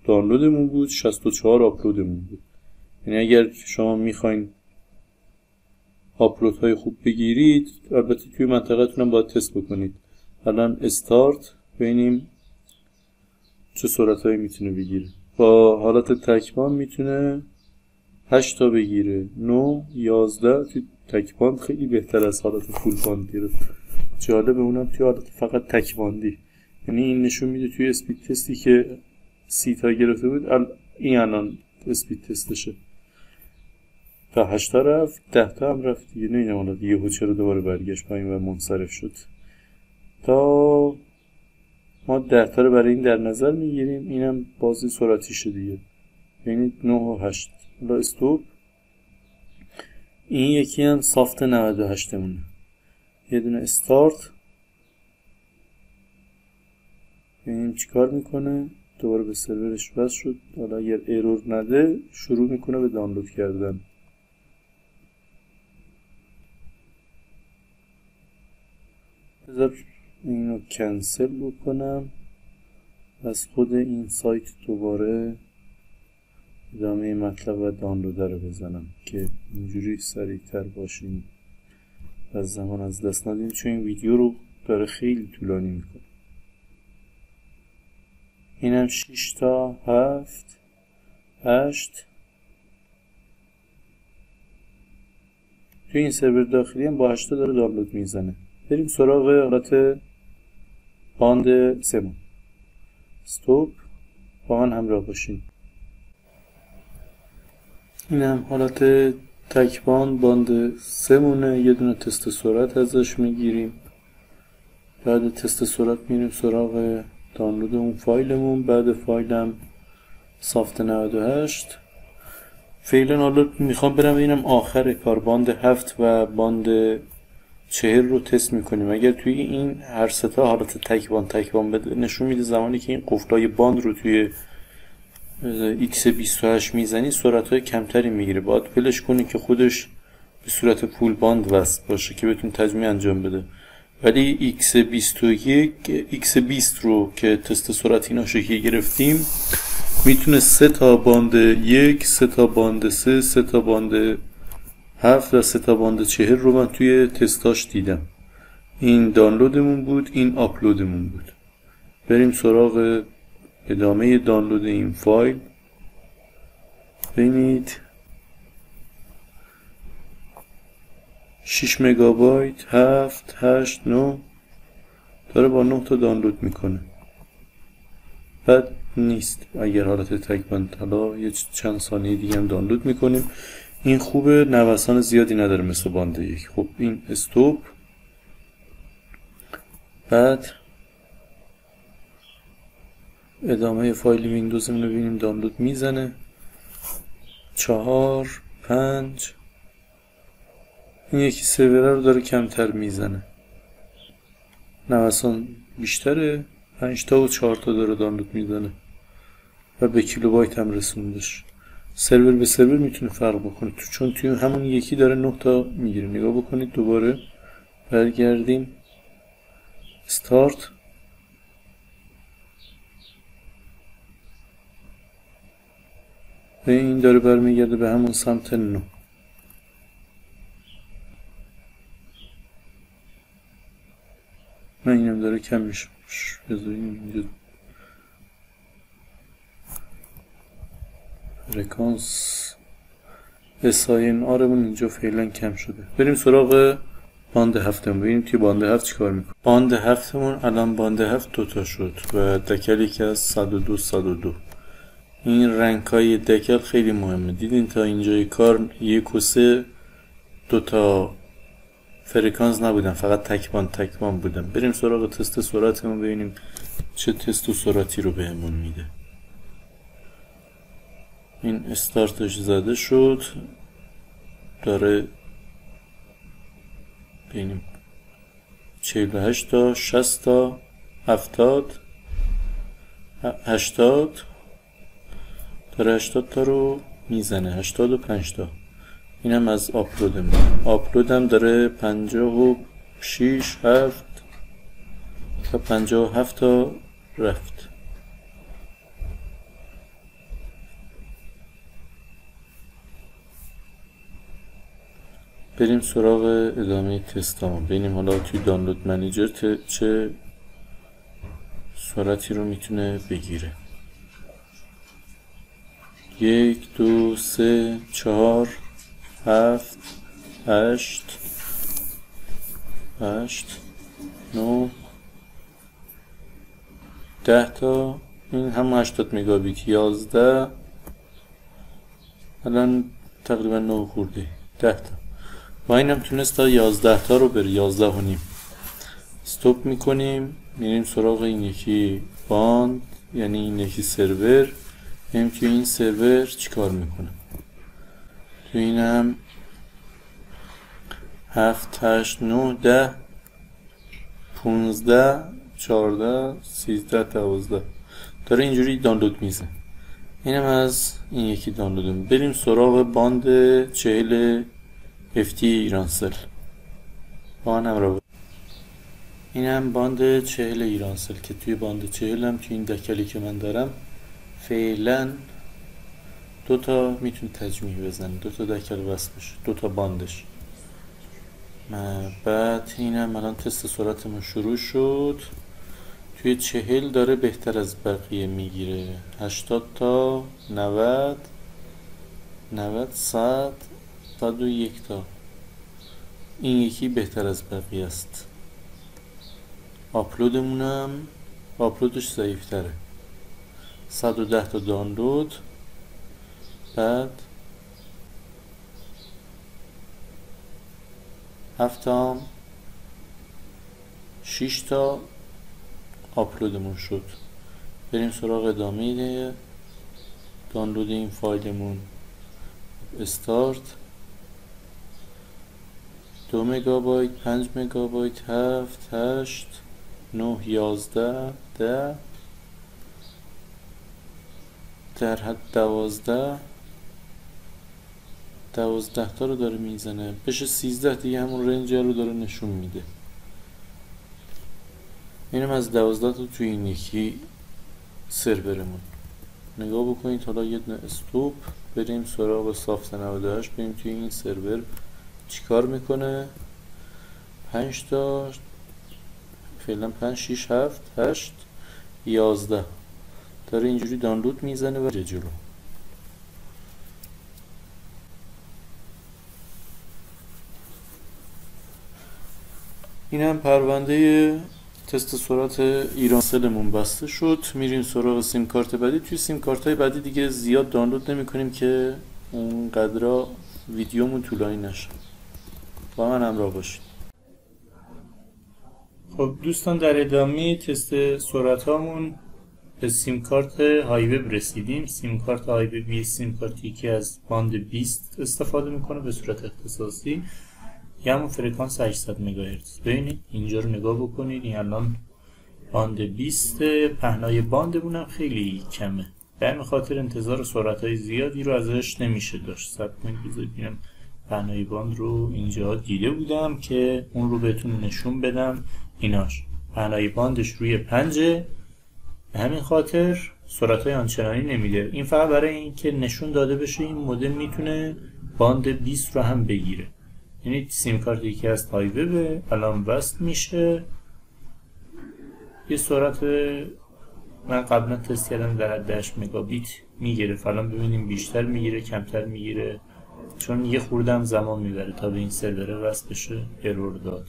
دانلودمون بود، 64 آپلودمون بود. یعنی اگر شما میخواین آپلود های خوب بگیرید، البته توی منطقه‌تون هم باید تست بکنید. الان استارت ببینیم چه سرعت هایی میتونه بگیره. با حالت تکبان میتونه 8 تا بگیره، 9، 11. توی تکبان خیلی بهتر از حالت فول باند گرفت. جالبه اونم توی حالت فقط تکباندی. یعنی این نشون میده توی اسپید تستی که 30 تا گرفته بود، این الان اسپید تستشه. تا 8 تا رفت، 10 تا هم رفت دیگه. نمیدونم حالا دیگه چرا دوباره برگشت پایین و منصرف شد. تا ما 10 تا رو برای این در نظر میگیریم. اینم بازی سرعتیشه دیگه، یعنی 9 و 8. حالا استوب. این یکی هم سافت 98 مونه. یه دونه استارت ببینیم چیکار میکنه. دوباره به سرورش وصل شد. حالا اگر ایرور نده شروع میکنه به دانلود کردن. بذار اینو کنسل بکنم، از خود این سایت دوباره ادامه مطلب و دانلوده رو بزنم که اینجوری سریعتر باشیم و زمان از دست ندیم، چون این ویدیو رو داره خیلی طولانی میکنه. اینم 6 تا 7 8. توی این سرور داخلی هم با 8 تا داره دانلود میزنه. بریم سراغ حالت باند 3 مون. استوب. با من همراه باشین. این هم حالت تکبان باند 3 مونه. یه دونه تست سرعت ازش میگیریم. بعد تست سرعت میریم سراغ دانلود اون فایلمون. بعد فایلم سافت 98. فعلا حالا میخوام برم ببینم آخر کار باند 7 و باند 40 رو تست میکنیم. اگر توی این هر سه تا حالت تکبان بده، نشون میده زمانی که این قفلای باند رو توی X28 میزنی سرعت‌های کمتری میگیره. باید پلش کنی که خودش به صورت فول باند وصل باشه که بتون تجمیع انجام بده. ولی X20 رو که تست سرعت اینا شکلی گرفتیم میتونه 3 تا باند 1، 3 تا باند 3، 3 تا باند 7 و 3 تا باند 40 رو من توی تستاش دیدم. این دانلودمون بود، این آپلودمون بود. بریم سراغ ادامه دانلود این فایل. ببینید 6 مگابایت، 7، 8، 9 داره با 9 تا دانلود میکنه. بعد نیست اگر حالت تکبند. حالا یه چند ثانیه دیگه هم دانلود میکنیم. این خوبه، نوسان زیادی نداره مثل باند 1. خب این استوب. بعد ادامه فایل ویندوز رو ببینیم دانلود میزنه. 4، 5. این یکی سرور رو داره کمتر میزنه، نوسان بیشتره. 5 تا و 4 تا داره دانلود میزنه و به کیلوبایت هم رسوندش. سرور به سرور میتونه فرق بکنه چون توی همون یکی داره 9 تا میگیره. نگاه بکنید. دوباره برگردیم استارت. و این داره برمیگرده به همون سمت 9. من اینم داره کم میشه. بذاریم اینجا فرکانس SIN آرمون اینجا فعلا کم شده. بریم سراغ باند 7 ببینیم توی باند 7 چیکار میکنه. باند 7 مون الان باند 7 دوتا شد و دکل یکی از 102 102. این رنگ های دکل خیلی مهمه. دیدین تا اینجای کار 1 و 3 دوتا فرکانس نبودن، فقط تکبان بودن. بریم سراغ تست سرعتمون ببینیم چه تست و سرعتی رو بهمون میده. این استارتش زده شد، داره ببینیم 48 تا 60 تا 70 80 داره 80 تا رو میزنه، 85 تا. اینم از آپلودم داره 56 7 تا 57 تا رفت. بریم سراغ ادامه تستامون، ببینیم حالا توی دانلود منیجر چه سرعتی رو میتونه بگیره. 1 2 3 4 7 8 9 10 تا. این هم 80 مگابیت. 11 الان تقریبا 9 خورده 10 تا. با اینم تونست تا 11 تا رو بره. 11 و نیم. استوب میکنیم، میریم سراغ این یکی باند، یعنی این یکی سرور. ببینیم که این سرور چیکار میکنه. تو اینم 7 8 9 10 15 14 13 12 داره اینجوری دانلود میزه. اینم از این یکی دانلودم. بریم سراغ باند 40 FT ایرانسل. باندم رو اینم باند 40 ایرانسل که توی باند 40 هم توی این دکلی که من دارم فعلا 2 تا میتونه تجمیع بزنه، 2 تا دکل وصل بشه، 2 تا باندش. بعد اینم الان تست سرعتمون شروع شد. توی 40 داره بهتر از بقیه میگیره. 80 تا 90 100 101 تا. این یکی بهتر از بقیه است. آپلودش ضعیف تره. 110 تا دانلود. بعد 7 6 تا آپلودمون شد. بریم سراغ ادامه دانلود این فایلمون. استارت 2 مگابایت 5 مگابایت 7 8 9 11 10 در حد 12 تا رو داره میزنه. بشه 13 دیگه همون رنج رو داره نشون میده. اینم از 12 تا توی این یکی سرورمون. نگاه بکنید. حالا یه دونه استوب. بریم سراغ سافت 98 ببینیم توی این سرور چیکار میکنه. 5 تا فعلا 5 6 7 8 11 داره اینجوری دانلود میزنه و جلو. این هم پرونده تست سرعت ایرانسلمون بسته شد. میریم سراغ سیم کارت بعدی. توی سیم کارت های بعدی دیگه زیاد دانلود نمی کنیم که اونقدر ویدیومون طولانی نشه. با من همراه باشید. خب دوستان، در ادامه تست سرعت هامون به سیم کارت هایوب رسیدیم. سیم کارت هایوب یه سیم کارتی که از باند 20 استفاده میکنه به صورت اختصاصی، یا همون فرکانس 800 مگاهرتز. ببینید اینجا رو نگاه بکنید. این الان باند 20. پهنای باندمون هم خیلی کمه، به همین خاطر انتظار سرعت های زیادی رو ازش نمیشه داشت. صبر کنید بذارید پهنای باند رو اینجا دیده بودم که اون رو بهتون نشون بدم. ایناش پهنای باندش روی 5، به همین خاطر سرعت های آنچنانی نمیده. این فقط برای این که نشون داده بشه این مدل میتونه باند 20 رو هم بگیره. یعنی سیم کارت یکی از هایوب الان وصل میشه. یه سرعت من قبلا تست کردم در حد 8 مگابیت میگیره. الان ببینیم بیشتر میگیره کمتر میگیره، چون یه خوردم زمان میبره تا به این سرور وصل بشه. ارور داد.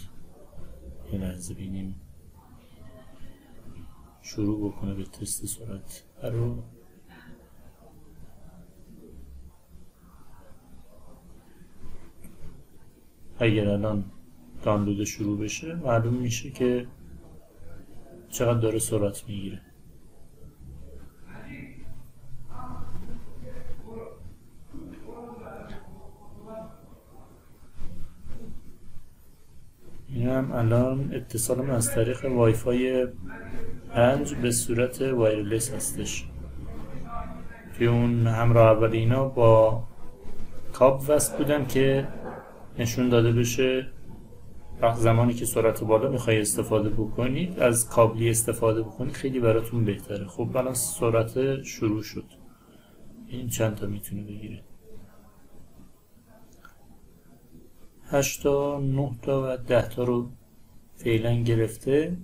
یه لحظه ببینیم شروع بکنه به تست سرعت رو. اگر الان دانلود شروع بشه معلوم میشه که چقدر داره سرعت میگیره. این هم الان اتصالم از طریق وای فای 5 به صورت وایرلس هستش که اون همراه اولی اینا با کابل وصل بودم که نشون داده بشه زمانی که سرعت بالا میخوای استفاده بکنید از کابلی استفاده بکنید خیلی براتون بهتره. خب الان سرعت شروع شد. این چند تا میتونه بگیره؟ 8 تا 9 تا و 10 تا رو فعلا گرفته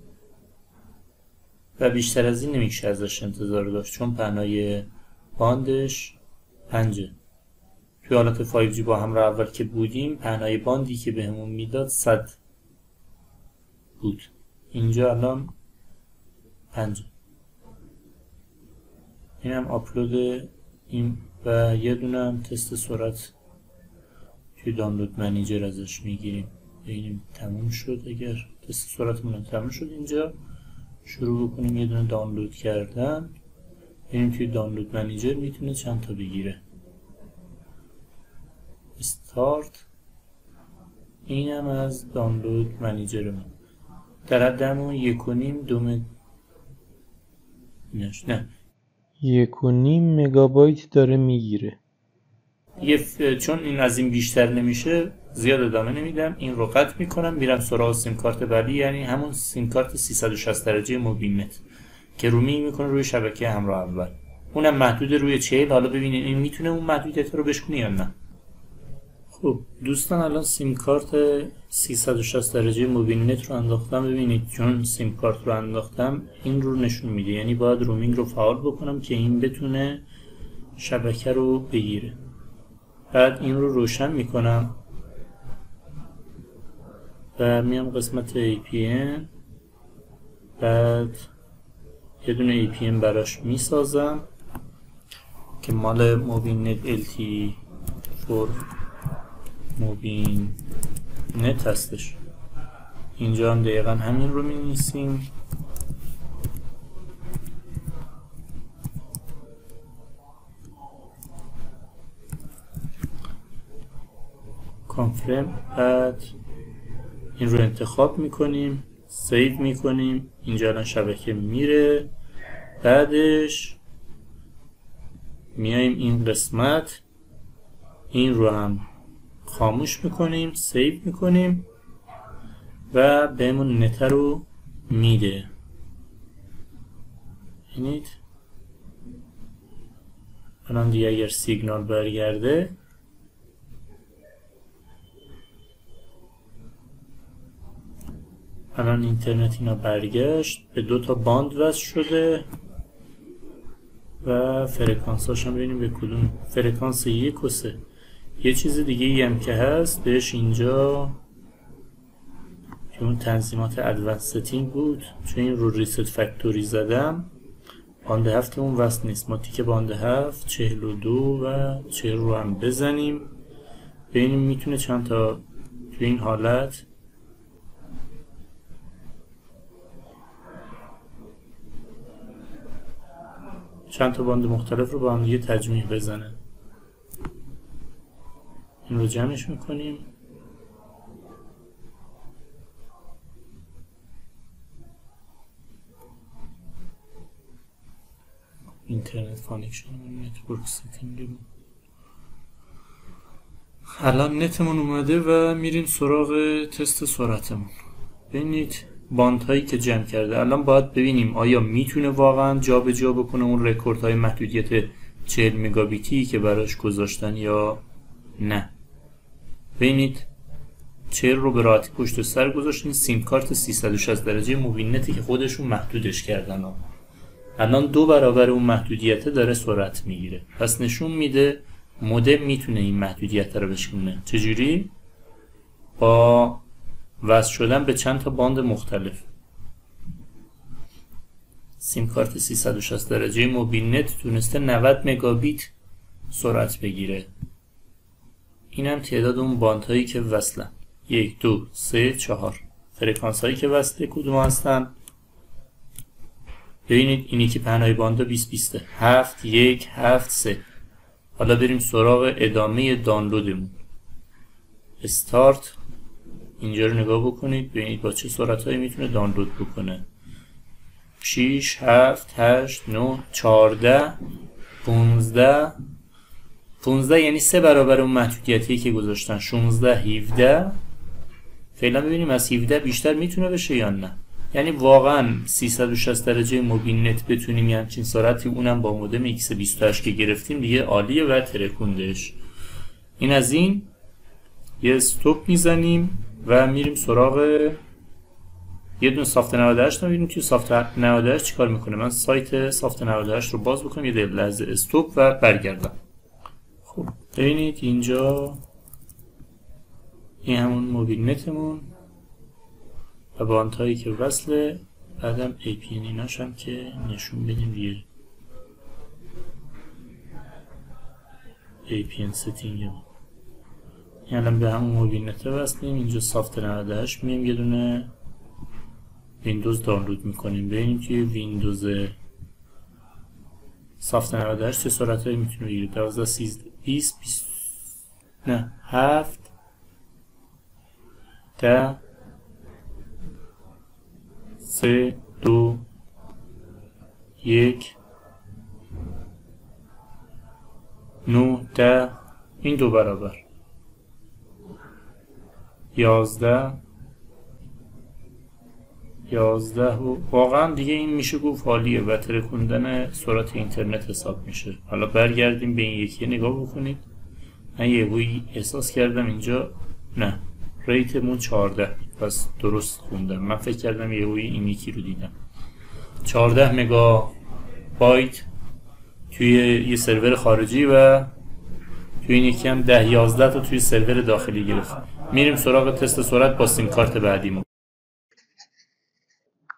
و بیشتر از این نمیشه ازش انتظار داشت چون پهنای باندش 5. توی حالت 5G با همراه اول که بودیم پهنای باندی که بهمون میداد 100 بود. اینجا الان 5. این هم آپلود این و یه دونه هم تست سرعت توی دانلود منیجر ازش میگیریم. ببینیم تموم شد. اگر تست سرعتمون تموم شد اینجا شروع بکنیم یه دونه دانلود کردن. ببینیم توی دانلود منیجر میتونه چند تا بگیره. استارت. این هم از دانلود منیجرمون در حدمون 1.5 مگابایت داره میگیره. چون این از این بیشتر نمیشه زیاد ادامه نمیدم. این رو قطع میکنم میرم سراغ سیم کارت بعدی، یعنی همون سیم کارت 360 درجه موبیل نت که رومینگ میکنه روی شبکه همراه اول. اونم محدود روی 40. حالا ببینید این میتونه اون محدودیت رو بشکنه یا نه. خب دوستان الان سیم کارت 360 درجه موبیل نت رو انداختم. ببینید چون سیم کارت رو انداختم این رو نشون میده، یعنی باید رومینگ رو فعال بکنم که این بتونه شبکه رو بگیره. بعد این رو روشن میکنم و میام قسمت APN، بعد یه دونه APN براش میسازم که مال موبیل نت LTE4 موبیل نت هستش. اینجا هم دقیقا همین رو می‌نویسیم. کانفرم. بعد این رو انتخاب میکنیم، سیو میکنیم. اینجا الان شبکه میره. بعدش میایم این قسمت این رو هم خاموش میکنیم، سیو میکنیم و بهمون نت رو میده. ببینید الان دیگه اگر سیگنال برگرده الان اینترنت اینا برگشت به 2 تا باند وصل شده و فرکانساش هم ببینیم به کدوم. فرکانس 1 و 3. یه چیز دیگه هم که هست بهش اینجا که اون تنظیمات ادوانس ستینگ بود، چون این رو ریست فکتوری زدم باند 7 اون وصل نیست. ما تیک باند 7 42 و 40 رو هم بزنیم ببینیم میتونه چند تا توی این حالت چند تا باند مختلف رو با هم دیگه تجمیع بزنه. این رو جمعش میکنیم. اینترنت کانکشن نتورک ستینگ. الان نتمون اومده و میریم سراغ تست سرعتمون. ببینید باندهایی که جمع کرده. الان باید ببینیم آیا میتونه واقعا جابجا بکنه اون رکوردهای محدودیت 40 مگابیتی که براش گذاشتن یا نه. ببینید 40 رو به راحتی پشت سر گذاشتین. سیم کارت 360 درجه موبیل نتی که خودشون محدودش کردن الان 2 برابر اون محدودیت داره سرعت میگیره. پس نشون میده مودم میتونه این محدودیت رو بشکنه. چجوری؟ با وصل شدن به چند تا باند مختلف. سیم کارت 360 درجه موبیل نت تونسته 90 مگابیت سرعت بگیره. این هم تعداد اون باندهایی که وصلن. 1 2 3 4 فرکانس هایی که وصله کدوم هستن؟ ببینید اینی که پهنای باندا 20 20 7 1 7 3. حالا بریم سراغ ادامه دانلودمون. استارت. اینجا رو نگاه بکنید ببینید با چه سرعتایی میتونه دانلود بکنه. 6 7 8 9 14 15 15 یعنی 3 برابر اون محدودیتی که گذاشتن. 16 17. فعلا ببینیم از 17 بیشتر میتونه بشه یا نه. یعنی واقعا 360 درجه موبیل نت بتونیم یه همچین سرعتی، اونم با مودم X28 که گرفتیم دیگه عالیه و ترکوندش. این از این. یه استوب میزنیم و میریم سراغ یه دونه سافت 98 رو میبینیم توی سافت 98 چیکار میکنه. من سایت سافت 98 رو باز بکنم یه لحظه استوب و برگردم. خب ببینید اینجا این همون موبیل نتمون و باندهایی که وصله. بعدم APN ایناش هم که نشون بدیم دیگه. APN ستینگ الان به همون موبیل نت وصلیم. اینجا سافت 98 مییم یه دونه ویندوز دانلود میکنیم. ببینیم توی ویندوز سافت 98 چه سرعتایی میتونه بگیره. 12 13 20 20 نه 7 10 3 2 1 9 10. این 2 برابر 11 و واقعا دیگه این میشه گفت حالیه و ترکوندن سرعت اینترنت حساب میشه. حالا برگردیم به این یکی نگاه بکنید. من یهویی احساس کردم اینجا نه ریتمون 14 پس درست خوندم. من فکر کردم یهویی این یکی رو دیدم. 14 مگا بایت توی یه سرور خارجی و توی این یکی هم 10 11 تا توی سرور داخلی گرفت. میریم سراغ تست سرعت با سیم کارت بعدیمون.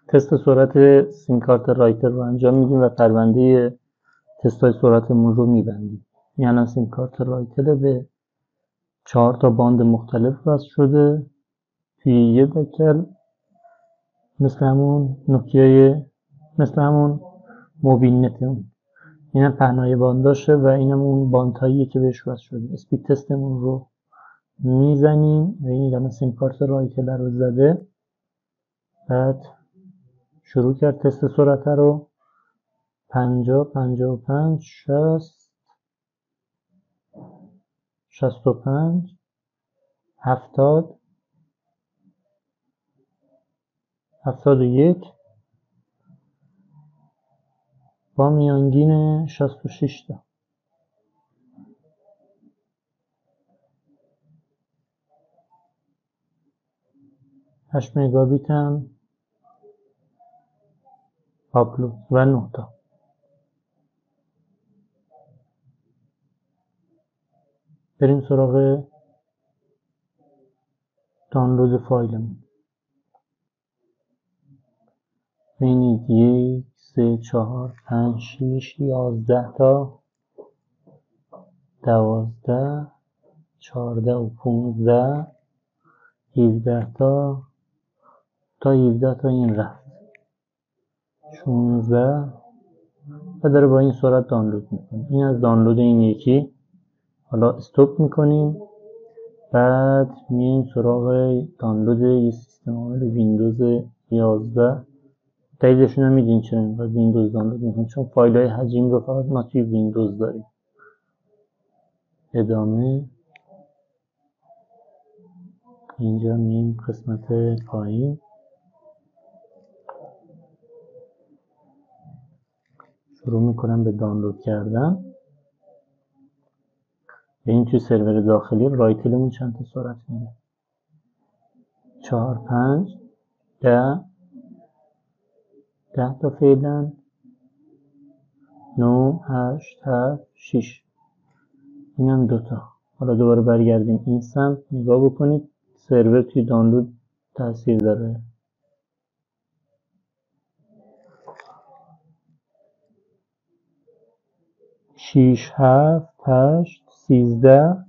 تست سرعت سیم کارت رایتر رو انجام میدیم و پرونده تستای سرعتمون رو میبندیم. یعنی سیم کارت رایتر به 4 تا باند مختلف وصل شده توی یه دکل، مثل همون نوکیای مثل همون موبیل نتمون. اینم پهنای بانداشه و اینم اون باندهاییه که بهش وصل شده. اسپید تستمون رو میزنیم و این الان سیم کارت رایتر رو زده. بعد شروع کرد تست سرعت رو. 50 55 60 65 70 71 با میانگین 66 تا. هشت مگابیت هم آپلود و 9 تا. بریم سراغ دانلود فایلمون. ببینید 1 3 4 5 6 11 تا 12 14 و 15 17 تا 17 تا این رفت 16 و داره با این سرعت دانلود میکنه. این از دانلود این یکی. حالا استوب میکنیم. بعد میایم سراغ دانلود یه سیستم عامل ویندوز 11. دلیلشون هم میدین چرا اینقدر ویندوز دانلود میکنیم، چون فایل های حجم رو فقط ما توی ویندوز داریم. ادامه. اینجا میایم قسمت پایین. شروع میکنم به دانلود کردن. به این توی سرور داخلی رایتلمون چند تا سرعت میده. 4 5 10 تا فعلا. 9 8 7 6 اینم 2 تا. حالا دوباره برگردیم این سمت نگاه بکنید. سرور توی دانلود تاثیر داره. شیش 7 8 13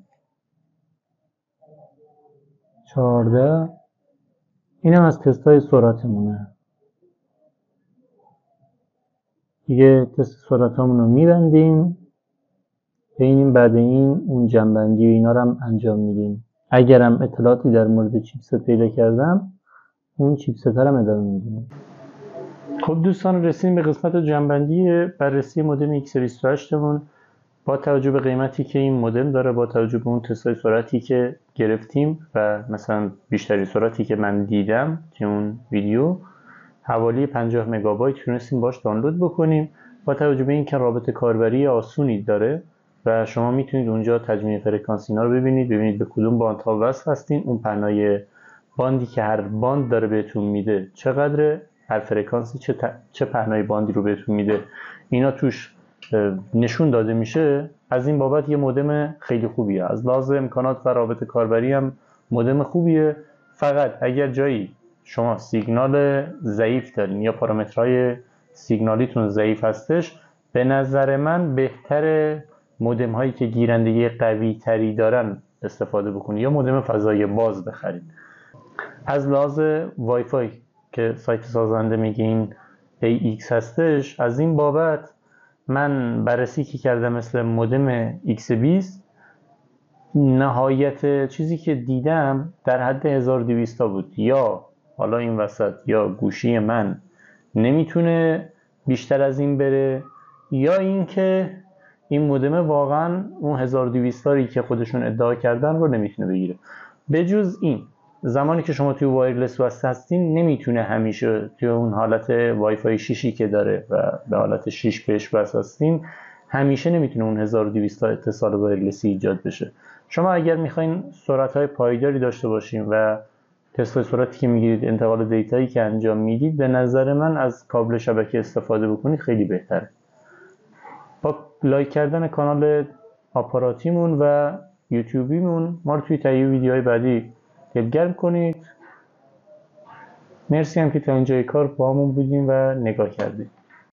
14. اینم از تستای سرعتمونه. دیگه تست سرعتمون رو میبندیم، ببینیم بعد این اون جنبندی و اینا رو هم انجام میدیم. اگرم اطلاعاتی در مورد چیپست پیدا کردم، اون چیپست رو هم ادامه میدیم. خب دوستان، رسیدیم به قسمت جنبندی بررسی مودم X28 مون. با توجه به قیمتی که این مودم داره، با توجه به اون تستای سرعتی که گرفتیم و مثلا بیشتری سرعتی که من دیدم که اون ویدیو حوالی 50 مگابایت تونستیم باش دانلود بکنیم. با توجه به این که رابط کاربری آسونی داره و شما میتونید اونجا تجمیع فرکانس اینا رو ببینید به کدوم باندها وصل هستین، اون پهنای باندی که هر باند داره بهتون میده چقدره، هر فرکانسی چه پهنای باندی رو بهتون میده، اینا توش نشون داده میشه. از این بابت یه مودم خیلی خوبیه. از لحاظ امکانات و رابط کاربری هم مودم خوبیه. فقط اگر جایی شما سیگنال ضعیف دارین یا پارامترهای سیگنالیتون ضعیف هستش، به نظر من بهتره مودم هایی که گیرندگی قوی تری دارن استفاده بکنید یا مودم فضای باز بخرید. از لحاظ وای فای که سایت سازنده میگه این AX هستش، از این بابت من بررسی که کردم مثل مودم X20 نهایت چیزی که دیدم در حد 1200 بود. یا حالا این وسط یا گوشی من نمیتونه بیشتر از این بره، یا اینکه این مودم واقعا اون 1200 تاری که خودشون ادعا کردن رو نمیتونه بگیره. به جز این، زمانی که شما توی وایرلس وصل هستین نمیتونه همیشه توی اون حالت وای فای 6 که داره و به حالت 6 بهش وصل هستین، همیشه نمیتونه اون 1200 تا اتصال وایرلسی ایجاد بشه. شما اگر میخواین سرعت‌های پایداری داشته باشین و تست سرعتی که میگیرید، انتقال دیتایی که انجام میدید، به نظر من از کابل شبکه استفاده بکنید خیلی بهتره. با لایک کردن کانال آپاراتیمون و یوتیوبیمون ما رو توی تهیه ویدیوهای بعدی دلگرم کنید. مرسی هم که تا اینجای کار با همون بودیم و نگاه کردید.